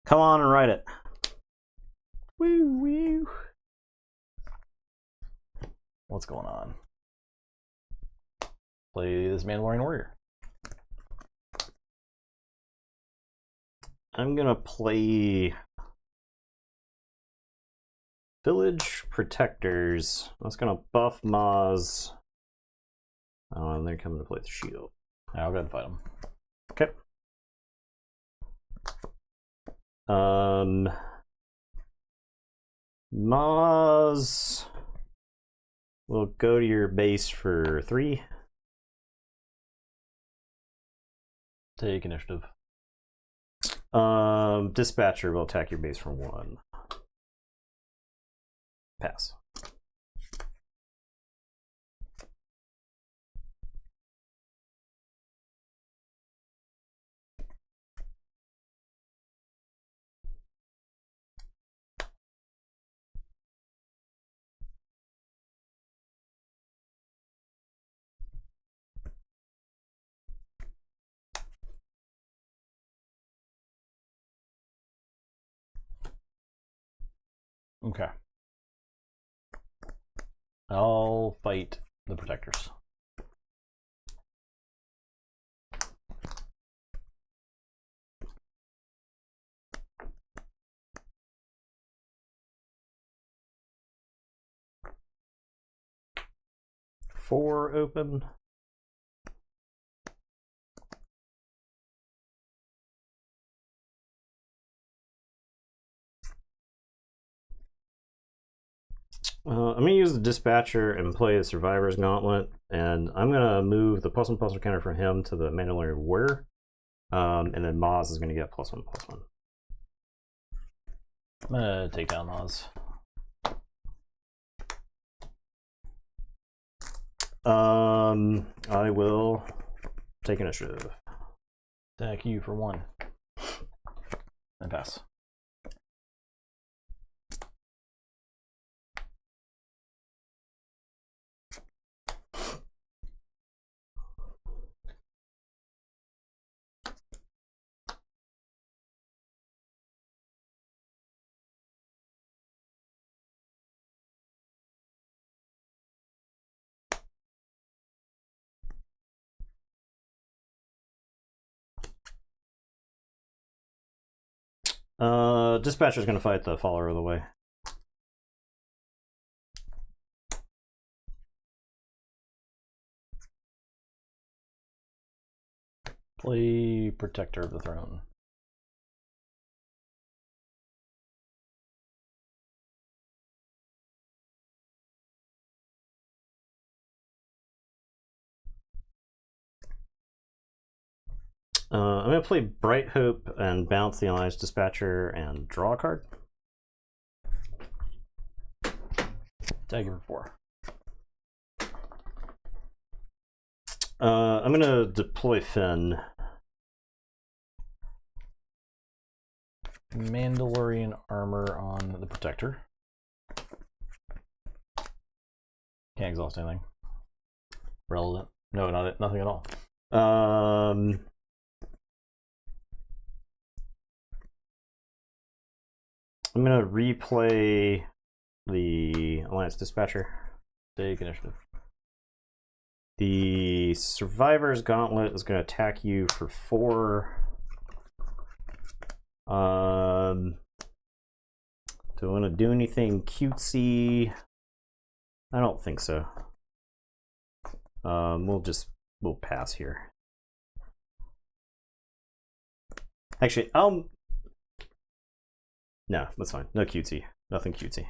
S1: Come on and ride it.
S2: Woo, woo. What's going on? Play this Mandalorian Warrior.
S1: I'm gonna play Village Protectors. That's gonna buff Maz. Oh, and they're coming to play the shield.
S2: I'll go ahead and fight him.
S1: Okay. Maz will go to your base for 3.
S2: Take initiative.
S1: Dispatcher will attack your base for 1. Pass.
S2: Okay. I'll fight the protectors.
S1: Four open. I'm going to use the Dispatcher and play the Survivor's Gauntlet, and I'm going to move the +1/+1 counter from him to the Mandalorian Warrior, and then Maz is going to get +1/+1.
S2: I'm going to take down Maz.
S1: I will take initiative.
S2: Attack you for 1. And pass.
S1: Dispatcher's going to fight the follower of the way.
S2: Play Protector of the Throne.
S1: I'm going to play Bright Hope and bounce the Alliance Dispatcher and draw a card.
S2: Attack you for 4.
S1: I'm going to deploy Finn.
S2: Mandalorian armor on the Protector. Can't exhaust anything. Relevant. No, nothing at all.
S1: I'm going to replay the Alliance Dispatcher.
S2: Take initiative.
S1: The Survivor's Gauntlet is going to attack you for 4. Do I want to do anything cutesy? I don't think so. We'll pass here. Actually, no, that's fine. No cutesy. Nothing cutesy.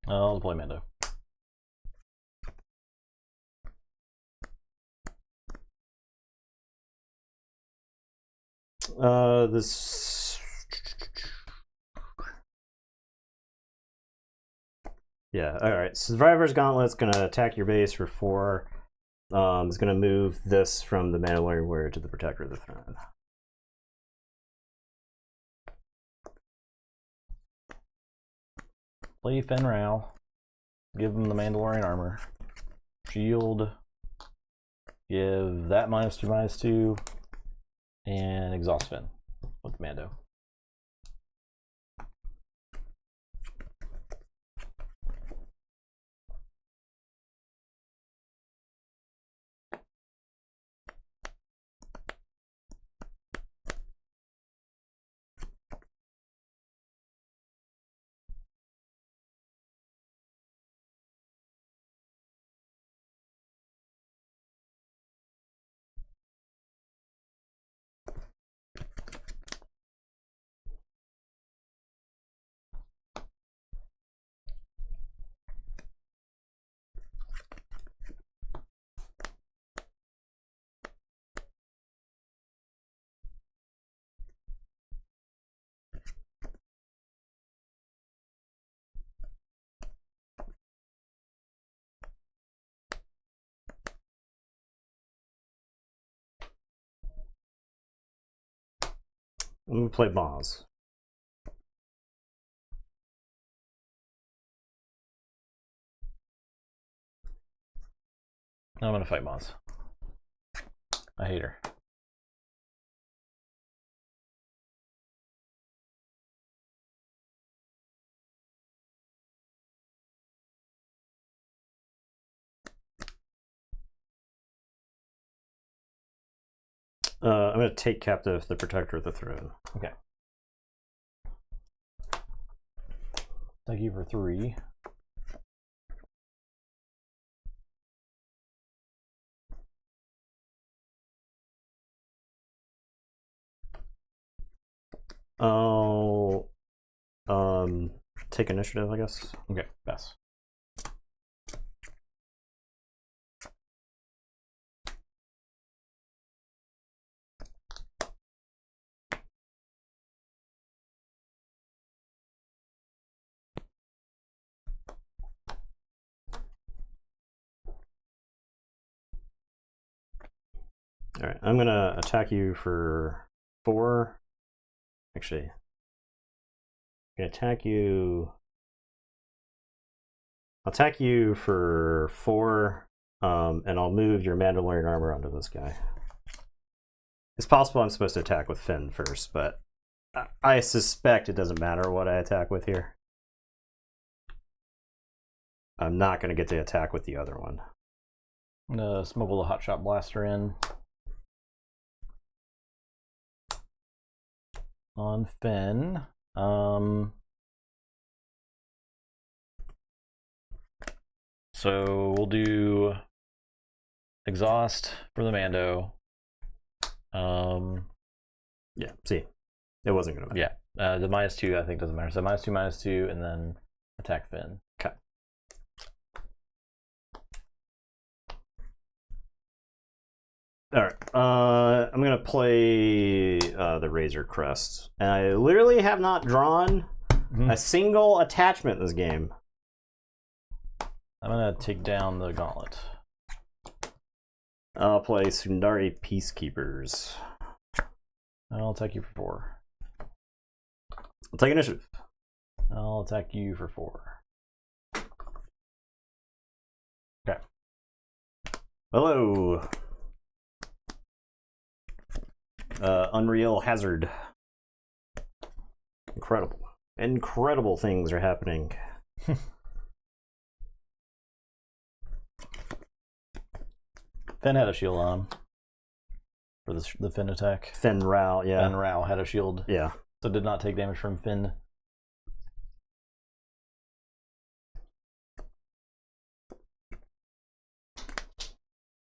S2: I'll deploy Mando.
S1: This. Yeah. All right. Survivor's Gauntlet's gonna attack your base for 4. It's gonna move this from the Mandalorian Warrior to the Protector of the Throne.
S2: Play Fenn Rau. Give him the Mandalorian armor. Shield. Give that -2/-2. And exhaust Finn with Mando.
S1: I'm gonna play Maz.
S2: I'm gonna fight Maz. I hate her.
S1: I'm gonna take captive the Protector of the Throne.
S2: Okay. Thank you for 3.
S1: I'll take initiative, I guess.
S2: Okay, pass.
S1: All right, I'm gonna attack you for 4. Actually, I'm gonna attack you. I'll attack you for 4, and I'll move your Mandalorian armor onto this guy. It's possible I'm supposed to attack with Finn first, but I suspect it doesn't matter what I attack with here. I'm not gonna get to attack with the other one.
S2: I'm gonna smuggle the Hotshot Blaster in. On Finn. So we'll do exhaust for the Mando.
S1: Yeah, see, it wasn't gonna matter.
S2: Yeah, the -2 I think doesn't matter. So -2/-2, and then attack Finn.
S1: Okay. All right. I'm gonna play the Razor Crest, and I literally have not drawn a single attachment in this game.
S2: I'm gonna take down the Gauntlet.
S1: I'll play Sundari Peacekeepers.
S2: I'll attack you for 4.
S1: I'll take initiative.
S2: I'll attack you for 4. Okay.
S1: Hello. Unreal Hazard. Incredible. Incredible things are happening.
S2: Finn had a shield on him for the Finn attack.
S1: Fenn Rau, yeah.
S2: Fenn Rau had a shield.
S1: Yeah.
S2: So did not take damage from Finn.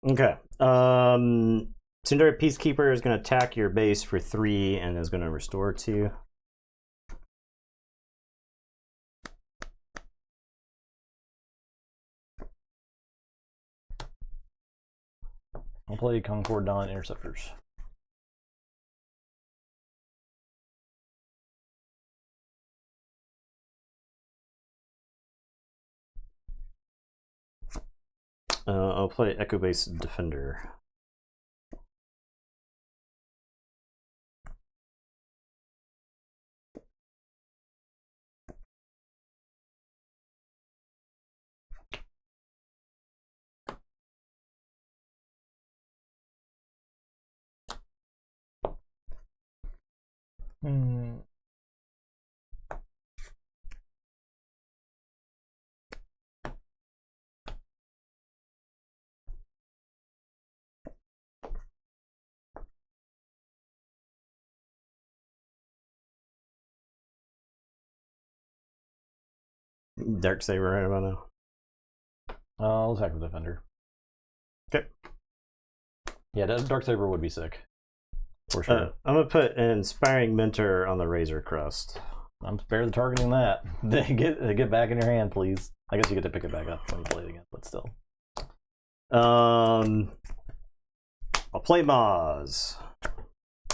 S1: Okay. Sundari Peacekeeper is going to attack your base for 3 and is going to restore 2.
S2: I'll play Concord Dawn Interceptors.
S1: I'll play Echo Base Defender. Darksaber right about now.
S2: I'll attack the Defender.
S1: Okay.
S2: Yeah, Darksaber would be sick. For sure.
S1: I'm going to put an Inspiring Mentor on the Razor Crest.
S2: I'm barely targeting that. Get back in your hand, please. I guess you get to pick it back up when you play it again, but still.
S1: I'll play Maz.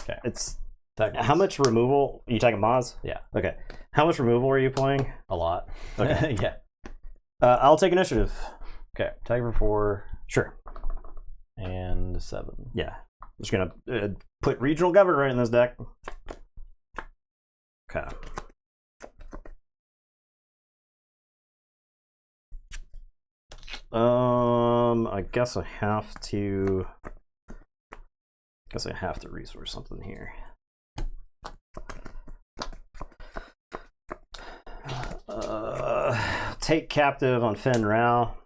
S2: Okay.
S1: It's how much removal? Are you talking Maz?
S2: Yeah.
S1: Okay. How much removal are you playing?
S2: A lot.
S1: Okay.
S2: Yeah.
S1: I'll take initiative.
S2: Okay. Tag for 4.
S1: Sure.
S2: And 7.
S1: Yeah. I'm just gonna put Regional Governor right in this deck. Okay. I guess I have to. Resource something here. Take captive on Finn Rao.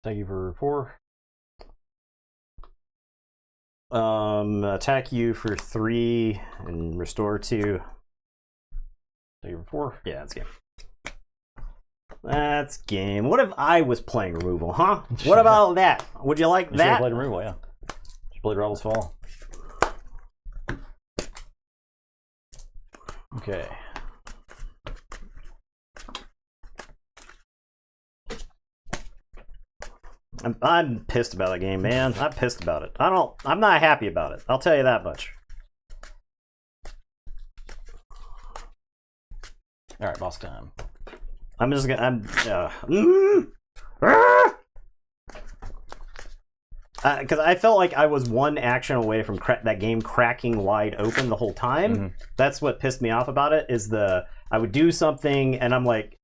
S2: Thank you for 4.
S1: Attack you for 3 and restore 2.
S2: Thank you for 4.
S1: Yeah, that's game. That's game. What if I was playing removal, huh? What about that? Would you like
S2: You
S1: that?
S2: played removal, yeah. You played Rebel's Fall. Okay.
S1: I'm pissed about that game, man. I'm pissed about it. I'm not happy about it. I'll tell you that much.
S2: All right, boss time.
S1: I'm just gonna. Because I felt like I was one action away from that game cracking wide open the whole time.
S2: Mm-hmm.
S1: That's what pissed me off about it. Is I would do something and I'm like,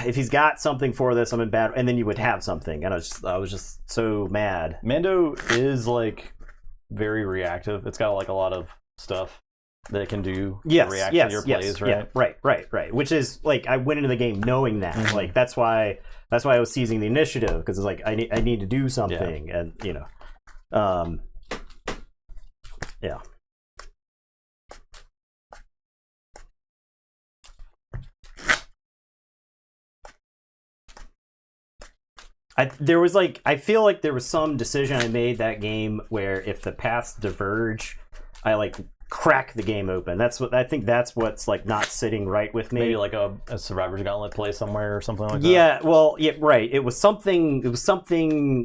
S1: if he's got something for this, I'm in bad. And then you would have something, and I was just so mad.
S2: Mando is like very reactive. It's got like a lot of stuff that it can do.
S1: Yes,
S2: to react
S1: yes,
S2: to your
S1: yes,
S2: plays, right?
S1: Yeah, right. Which is like I went into the game knowing that.
S2: Mm-hmm.
S1: Like that's why I was seizing the initiative, because it's like I need to do something, and you know, yeah. I feel like there was some decision I made that game where if the paths diverge, I like crack the game open. I think that's what's like not sitting right with me.
S2: Maybe like a Survivor's Gauntlet play somewhere or something like that.
S1: Yeah, well, yeah, right. It was something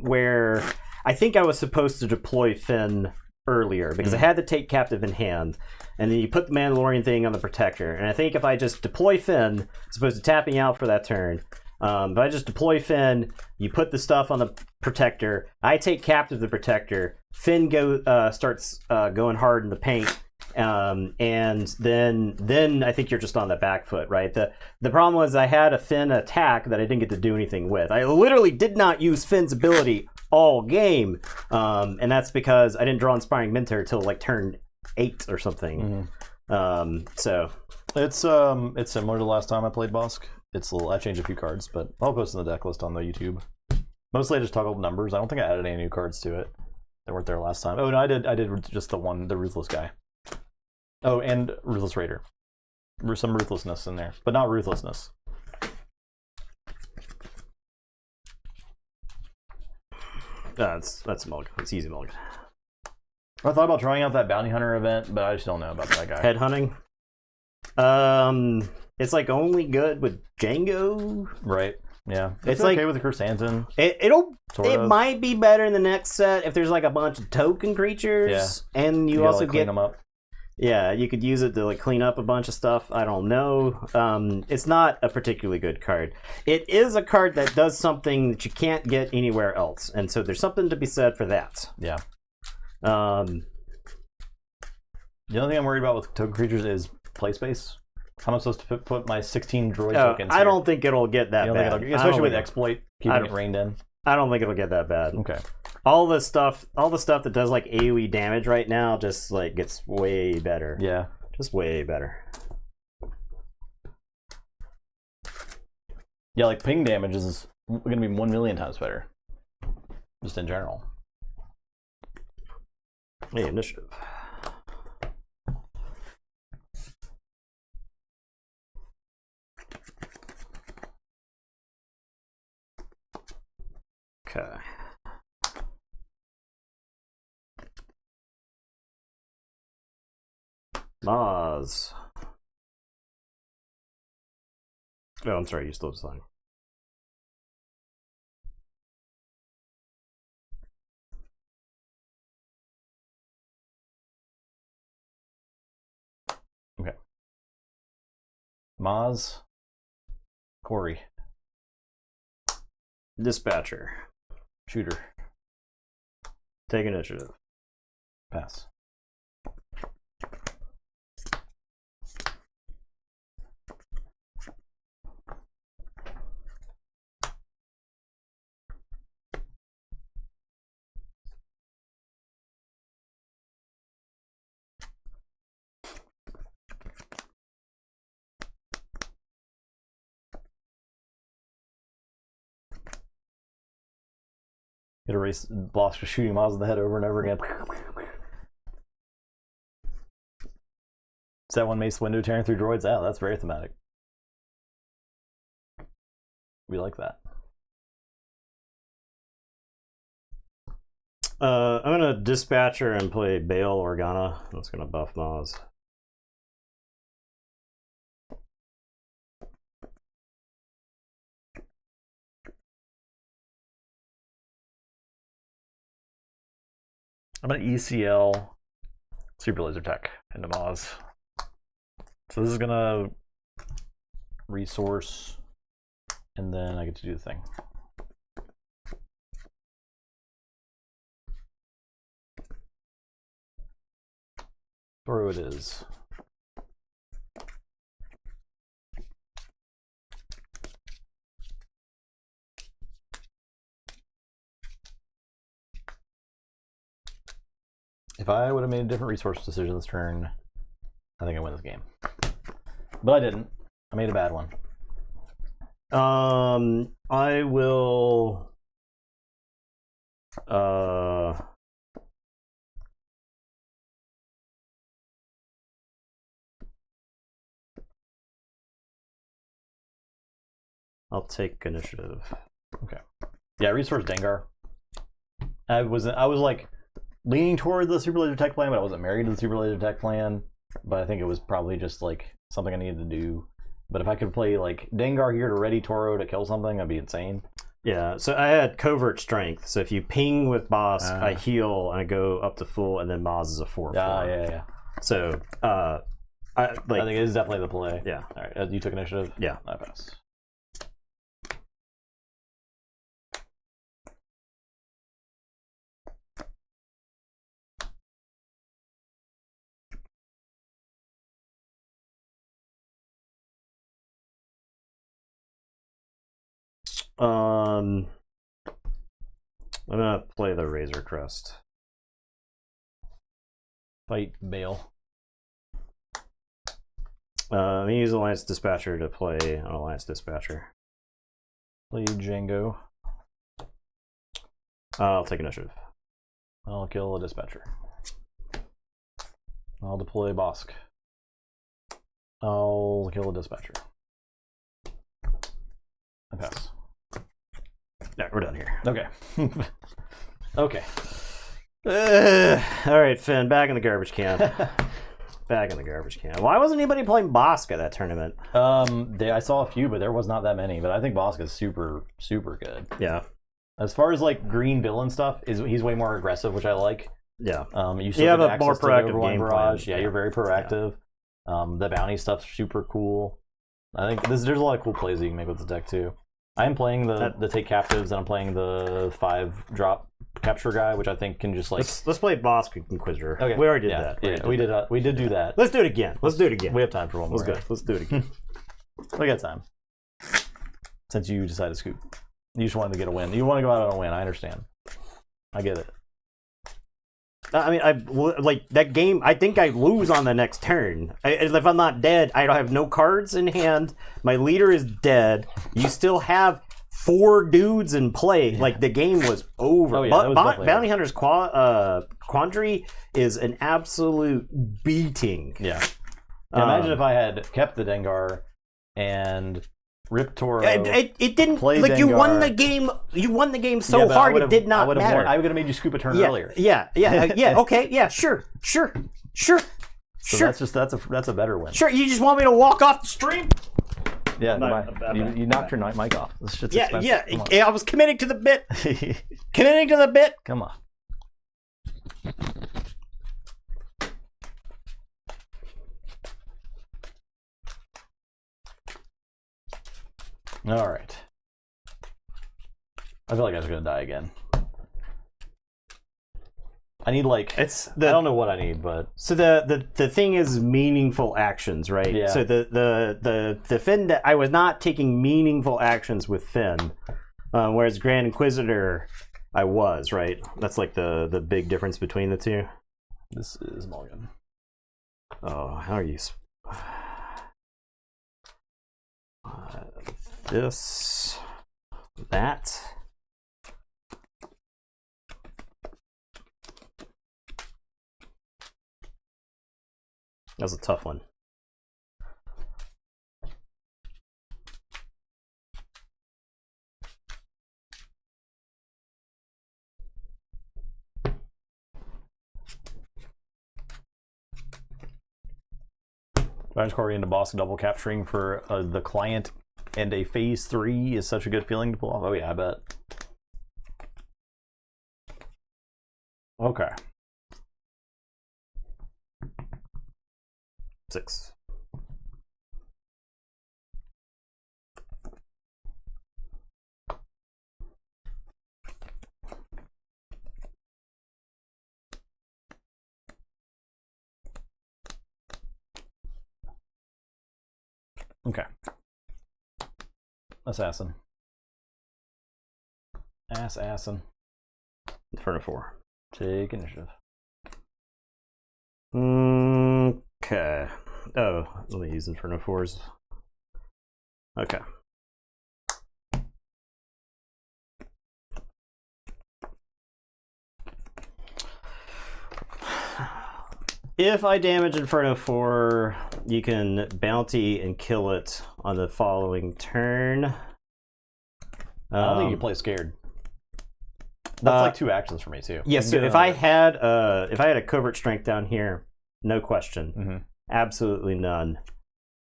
S1: where I think I was supposed to deploy Finn earlier because I had to take captive in hand, and then you put the Mandalorian thing on the Protector. And I think if I just deploy Finn, as opposed to tapping out for that turn, if I just deploy Finn, you put the stuff on the Protector, I take captive the Protector, Finn starts going hard in the paint, and then I think you're just on the back foot, right? The problem was I had a Finn attack that I didn't get to do anything with. I literally did not use Finn's ability all game, and that's because I didn't draw Inspiring Mentor till like turn 8 or something.
S2: Mm-hmm.
S1: So
S2: it's similar to the last time I played Bosk. I changed a few cards, but I'll post in the deck list on the YouTube. Mostly I just toggled numbers. I don't think I added any new cards to it that weren't there last time. Oh no, I did just the Ruthless guy. Oh, and Ruthless Raider. Some ruthlessness in there, but not ruthlessness.
S1: that's mulligan. It's easy mulligan.
S2: I thought about trying out that bounty hunter event, but I just don't know about that guy.
S1: Headhunting. It's like only good with Django.
S2: Right. Yeah.
S1: It's
S2: okay
S1: like
S2: with the Chrysanthemum.
S1: It might be better in the next set if there's like a bunch of token creatures, and you also
S2: clean them up.
S1: Yeah, you could use it to like clean up a bunch of stuff. I don't know. It's not a particularly good card. It is a card that does something that you can't get anywhere else, and so there's something to be said for that.
S2: Yeah.
S1: The
S2: only thing I'm worried about with token creatures is play space. How am I supposed to put my 16 droid tokens here?
S1: I don't think it'll get that bad.
S2: Especially with exploit, keeping it reined in.
S1: I don't think it'll get that bad.
S2: Okay.
S1: All the stuff that does like AoE damage right now just like gets way better.
S2: Yeah.
S1: Just way better.
S2: Yeah, like ping damage is going to be 1 million times better. Just in general.
S1: Hey, initiative. Okay. Maz. Oh, I'm sorry, you still have time.
S2: Okay. Maz. Corey.
S1: Dispatcher.
S2: Shooter.
S1: Take initiative.
S2: Pass. Get a race, blast for shooting Maz in the head over and over again. Is that one Mace Window tearing through droids? Yeah, that's very thematic. We like that.
S1: I'm gonna Dispatcher and play Bail Organa. That's gonna buff Maz.
S2: I'm gonna ECL Super Laser Tech into Maz. So this is gonna resource, and then I get to do the thing. Throw it is. If I would have made a different resource decision this turn, I think I win this game. But I didn't. I made a bad one.
S1: I will. I'll take initiative.
S2: Okay. Yeah, resource Dengar. I was like leaning toward the Super Laser Tech plan, but I wasn't married to the Super Laser Tech plan. But I think it was probably just like something I needed to do. But if I could play like Dengar here to ready Toro to kill something, that'd be insane.
S1: Yeah, so I had covert strength. So if you ping with Bosk, I heal and I go up to full, and then Maz is a 4/4.
S2: Yeah.
S1: So I think
S2: it is definitely the play.
S1: Yeah.
S2: All right, you took initiative.
S1: Yeah,
S2: I pass.
S1: I'm gonna play the Razor Crest.
S2: Fight Bale.
S1: I'm gonna use Alliance Dispatcher to play an Alliance Dispatcher.
S2: Play Django.
S1: I'll take initiative.
S2: I'll kill a Dispatcher. I'll deploy Bosk. I'll kill a Dispatcher. I pass.
S1: Yeah, we're done here.
S2: Okay. Okay.
S1: All right, Finn, back in the garbage can. Back in the garbage can. Why wasn't anybody playing Bosk at that tournament?
S2: I saw a few, but there was not that many. But I think Bosk is super, super good.
S1: Yeah.
S2: As far as like green villain stuff, he's way more aggressive, which I like.
S1: Yeah.
S2: You still
S1: have
S2: get
S1: a more
S2: access to the
S1: proactive
S2: Overwatch
S1: game
S2: barrage.
S1: plan.
S2: Yeah, you're very proactive. The bounty stuff's super cool. I think there's a lot of cool plays that you can make with the deck too. I am playing the take captives, and I'm playing the 5-drop capture guy, which I think can just like
S1: let's play Bosk Inquisitor.
S2: Okay.
S1: We already did that.
S2: Yeah, we did do that.
S1: Let's do it again. Let's do it again.
S2: We have time for one more.
S1: Let's go. Let's do it again.
S2: We got time. Since you decided to scoop, you just wanted to get a win. You want to go out on a win. I understand. I get it.
S1: I mean, like that game. I think I lose on the next turn. If I'm not dead, I don't have no cards in hand. My leader is dead. You still have 4 dudes in play. Like the game was over.
S2: Oh, yeah, that was definitely
S1: Bounty Hunter's Quandary is an absolute beating.
S2: Yeah. Imagine if I had kept the Dengar and ripped Toro.
S1: It didn't.
S2: Play
S1: Like
S2: Dengar.
S1: you won the game. You won the game so
S2: but
S1: hard it did not matter.
S2: I would have made you scoop a turn earlier.
S1: Yeah. Okay. Yeah. Sure.
S2: So that's a better win.
S1: Sure. You just want me to walk off the stream?
S2: Yeah. You knocked your mic off. This shit's expensive.
S1: Yeah. I was committing to the bit. Committing to the bit.
S2: Come on. All right. I feel like I was gonna die again. I need like I don't know what I need, but
S1: so the thing is meaningful actions, right?
S2: Yeah.
S1: So the Finn that I was not taking meaningful actions with Finn, whereas Grand Inquisitor I was, right? That's like the big difference between the two.
S2: This is Mulligan.
S1: Oh, how are you? This, that. That was a tough one.
S2: Orange Corey into Boss double capturing for the client and a phase 3 is such a good feeling to pull off. Oh yeah, I bet. Okay.
S1: 6.
S2: Okay. Assassin. Assassin.
S1: Inferno 4.
S2: Take initiative.
S1: Okay. Oh, let me use Inferno 4s. Okay. If I damage Inferno 4, you can bounty and kill it on the following turn.
S2: I don't think you play scared. That's like 2 actions for me too.
S1: Yeah, so if I had a covert strength down here, no question.
S2: Mm-hmm.
S1: Absolutely none.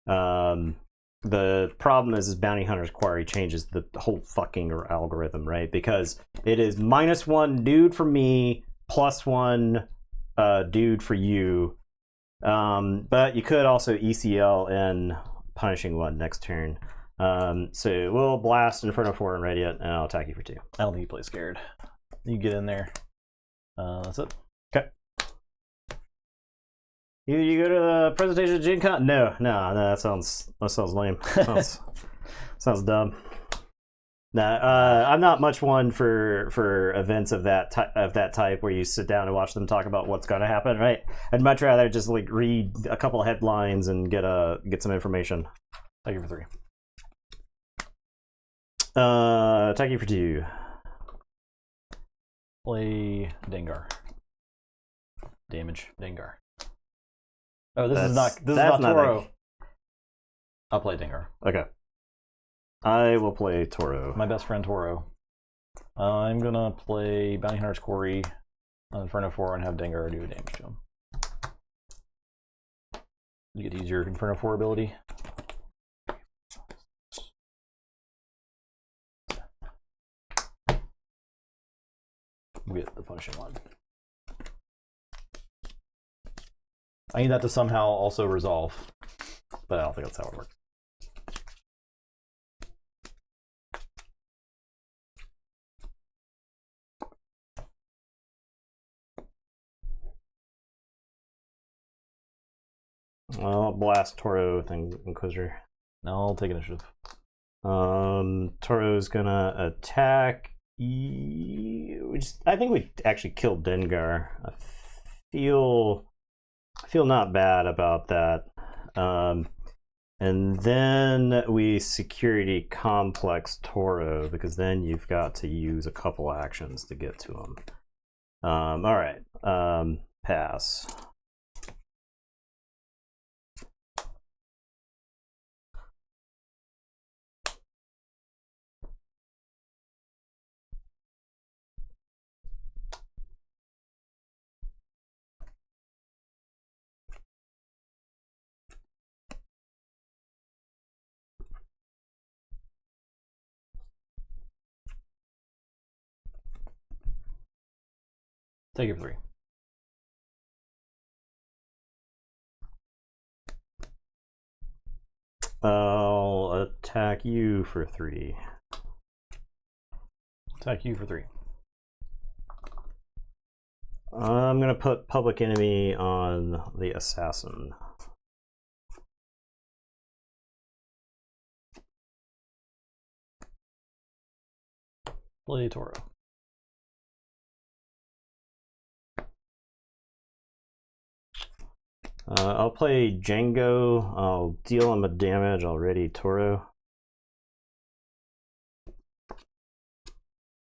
S1: The problem is Bounty Hunter's Quarry changes the whole fucking algorithm, right? Because it is -1 dude for me, +1 dude for you. But you could also ECL in punishing 1 next turn. So we'll blast Inferno 4 and ready it, and I'll attack you for 2.
S2: I don't think you play scared. You get in there. That's it.
S1: Okay. You go to the presentation of Gen Con? No, that sounds lame. Sounds dumb. Nah, I'm not much one for events of that type where you sit down and watch them talk about what's going to happen. Right? I'd much rather just like read a couple of headlines and get some information.
S2: Thank you for 3.
S1: Attack you for 2.
S2: Play Dengar. Damage Dengar. Oh, this is not Toro. I'll play Dengar.
S1: Okay. I will play Toro.
S2: My best friend Toro. I'm gonna play Bounty Hunter's Quarry Inferno 4 and have Dengar do damage to him. You get to use your Inferno 4 ability. We get the punishing one. I need that to somehow also resolve, but I don't think that's how it works.
S1: Well, blast Toro thing, Inquisitor.
S2: No, I'll take initiative.
S1: Toro's gonna attack. I think we actually killed Dengar. I feel not bad about that. And then we security complex Toro, because then you've got to use a couple actions to get to him. All right. Pass.
S2: Take it for 3.
S1: I'll attack you for 3.
S2: Attack you for 3.
S1: I'm gonna put public enemy on the assassin.
S2: Play Toro.
S1: I'll play Django. I'll deal him a damage already, Toro.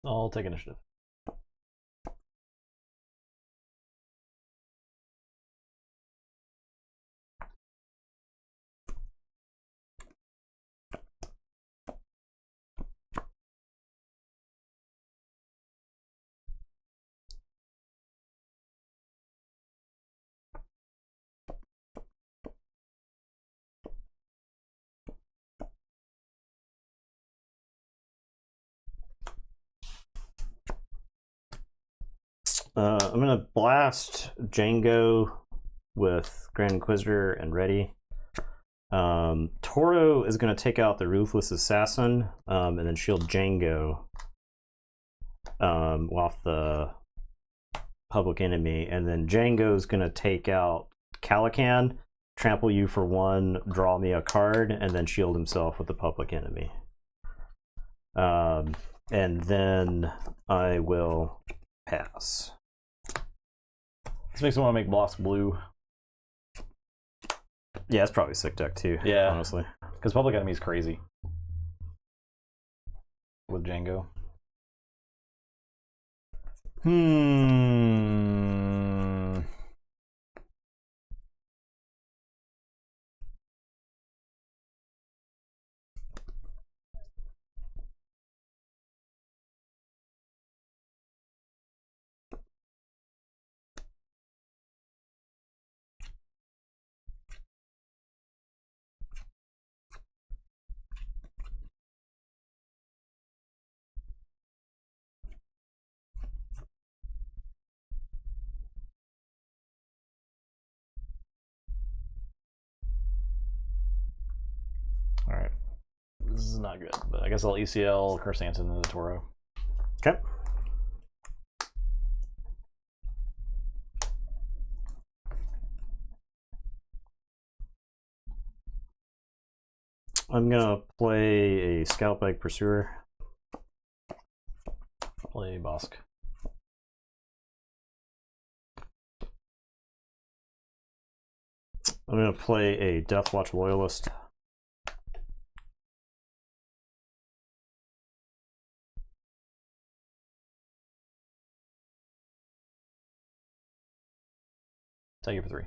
S2: I'll take initiative.
S1: I'm gonna blast Django with Grand Inquisitor and ready. Toro is gonna take out the Ruthless Assassin, and then shield Django off the public enemy, and then Django's gonna take out Calican, trample you for 1, draw me a card, and then shield himself with the public enemy. And then I will pass.
S2: This makes me want to make Blast blue.
S1: Yeah, it's probably a sick deck too.
S2: Yeah,
S1: honestly,
S2: because Public Enemy is crazy with Django. All right, this is not good, but I guess I'll ECL Curse Anson into the Toro.
S1: okay. I'm gonna play a Scalpag Pursuer.
S2: Play Bosk.
S1: I'm gonna play a Deathwatch Loyalist.
S2: Take it for 3.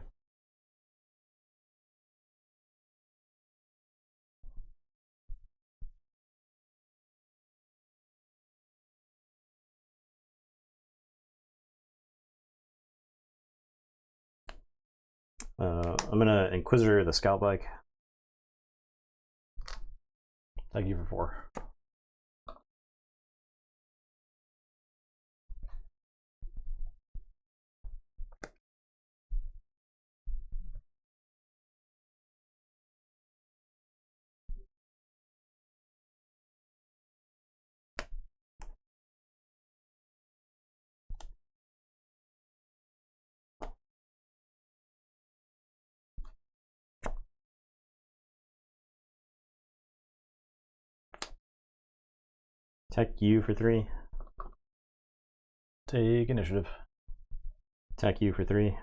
S1: I'm gonna Inquisitor the Scout Bike.
S2: Thank you for 4.
S1: Attack you for 3.
S2: Take initiative.
S1: Attack you for 3.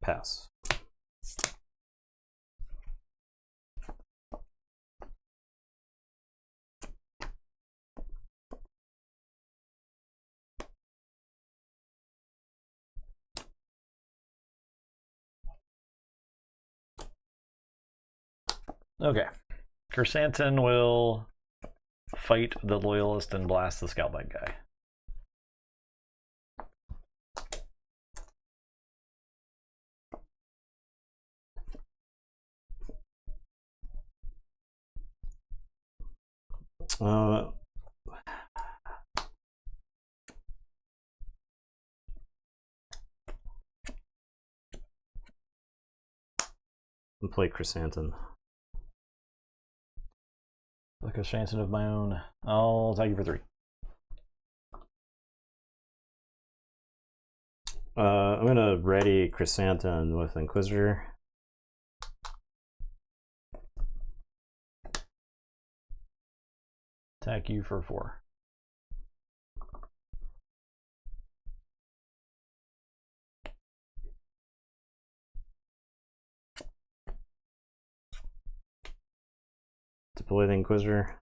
S1: Pass.
S2: Okay. Chrysanthemum will fight the Loyalist and blast the Scoutbite guy.
S1: And play Chrysanthemum.
S2: Like a Chrysanthemum of my own. I'll attack you for 3.
S1: I'm gonna ready Chrysanthemum with Inquisitor.
S2: Attack you for 4.
S1: Deploy the Inquisitor.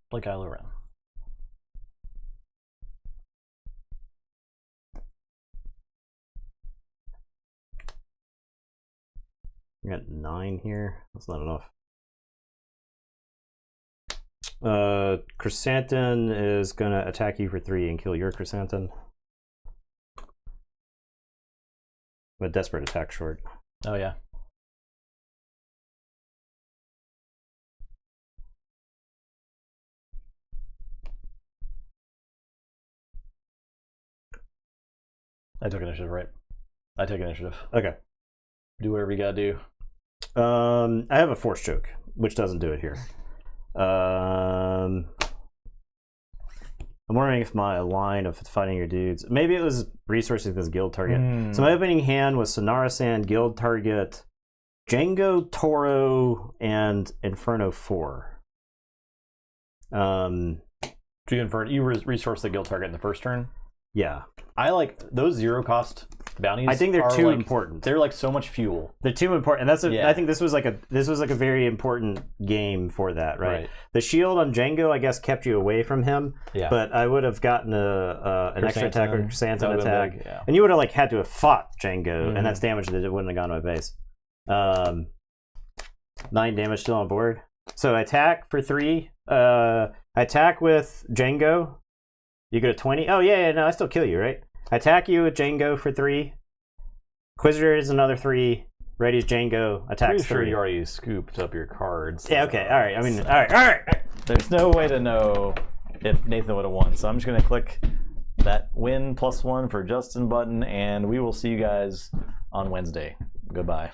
S2: Play Kylo Ren.
S1: We got 9 here. That's not enough. Chrysanthemum is gonna attack you for 3 and kill your Chrysanthemum. A desperate attack short.
S2: Oh yeah. I took initiative, right? I take initiative.
S1: Okay.
S2: Do whatever you gotta do.
S1: I have a Force Choke, which doesn't do it here. I'm wondering if my line of fighting your dudes, maybe it was resources this guild target. So my opening hand was Sonara Sand, guild target, Django, Toro, and Inferno 4.
S2: Do you resource the guild target in the first turn?
S1: Yeah.
S2: I like those 0 cost bounties.
S1: I think they're too important.
S2: They're like so much fuel.
S1: They're too important, and that's I think this was like a very important game for that, right? The shield on Django, I guess, kept you away from him. Yeah. But I would have gotten an extra attack or Chrysanthemum attack, and you would have like had to have fought Django, and that's damage that it wouldn't have gone to my base. 9 damage still on board. So attack for 3. Attack with Django. You go to 20. Oh yeah, no, I still kill you, right? Attack you with Django for 3. Inquisitor is another 3. Ready's Django. Attacks 3.
S2: Pretty sure you already scooped up your cards.
S1: Yeah. Okay. All right. I mean, all right.
S2: There's no way to know if Nathan would have won, so I'm just gonna click that win +1 for Justin button, and we will see you guys on Wednesday. Goodbye.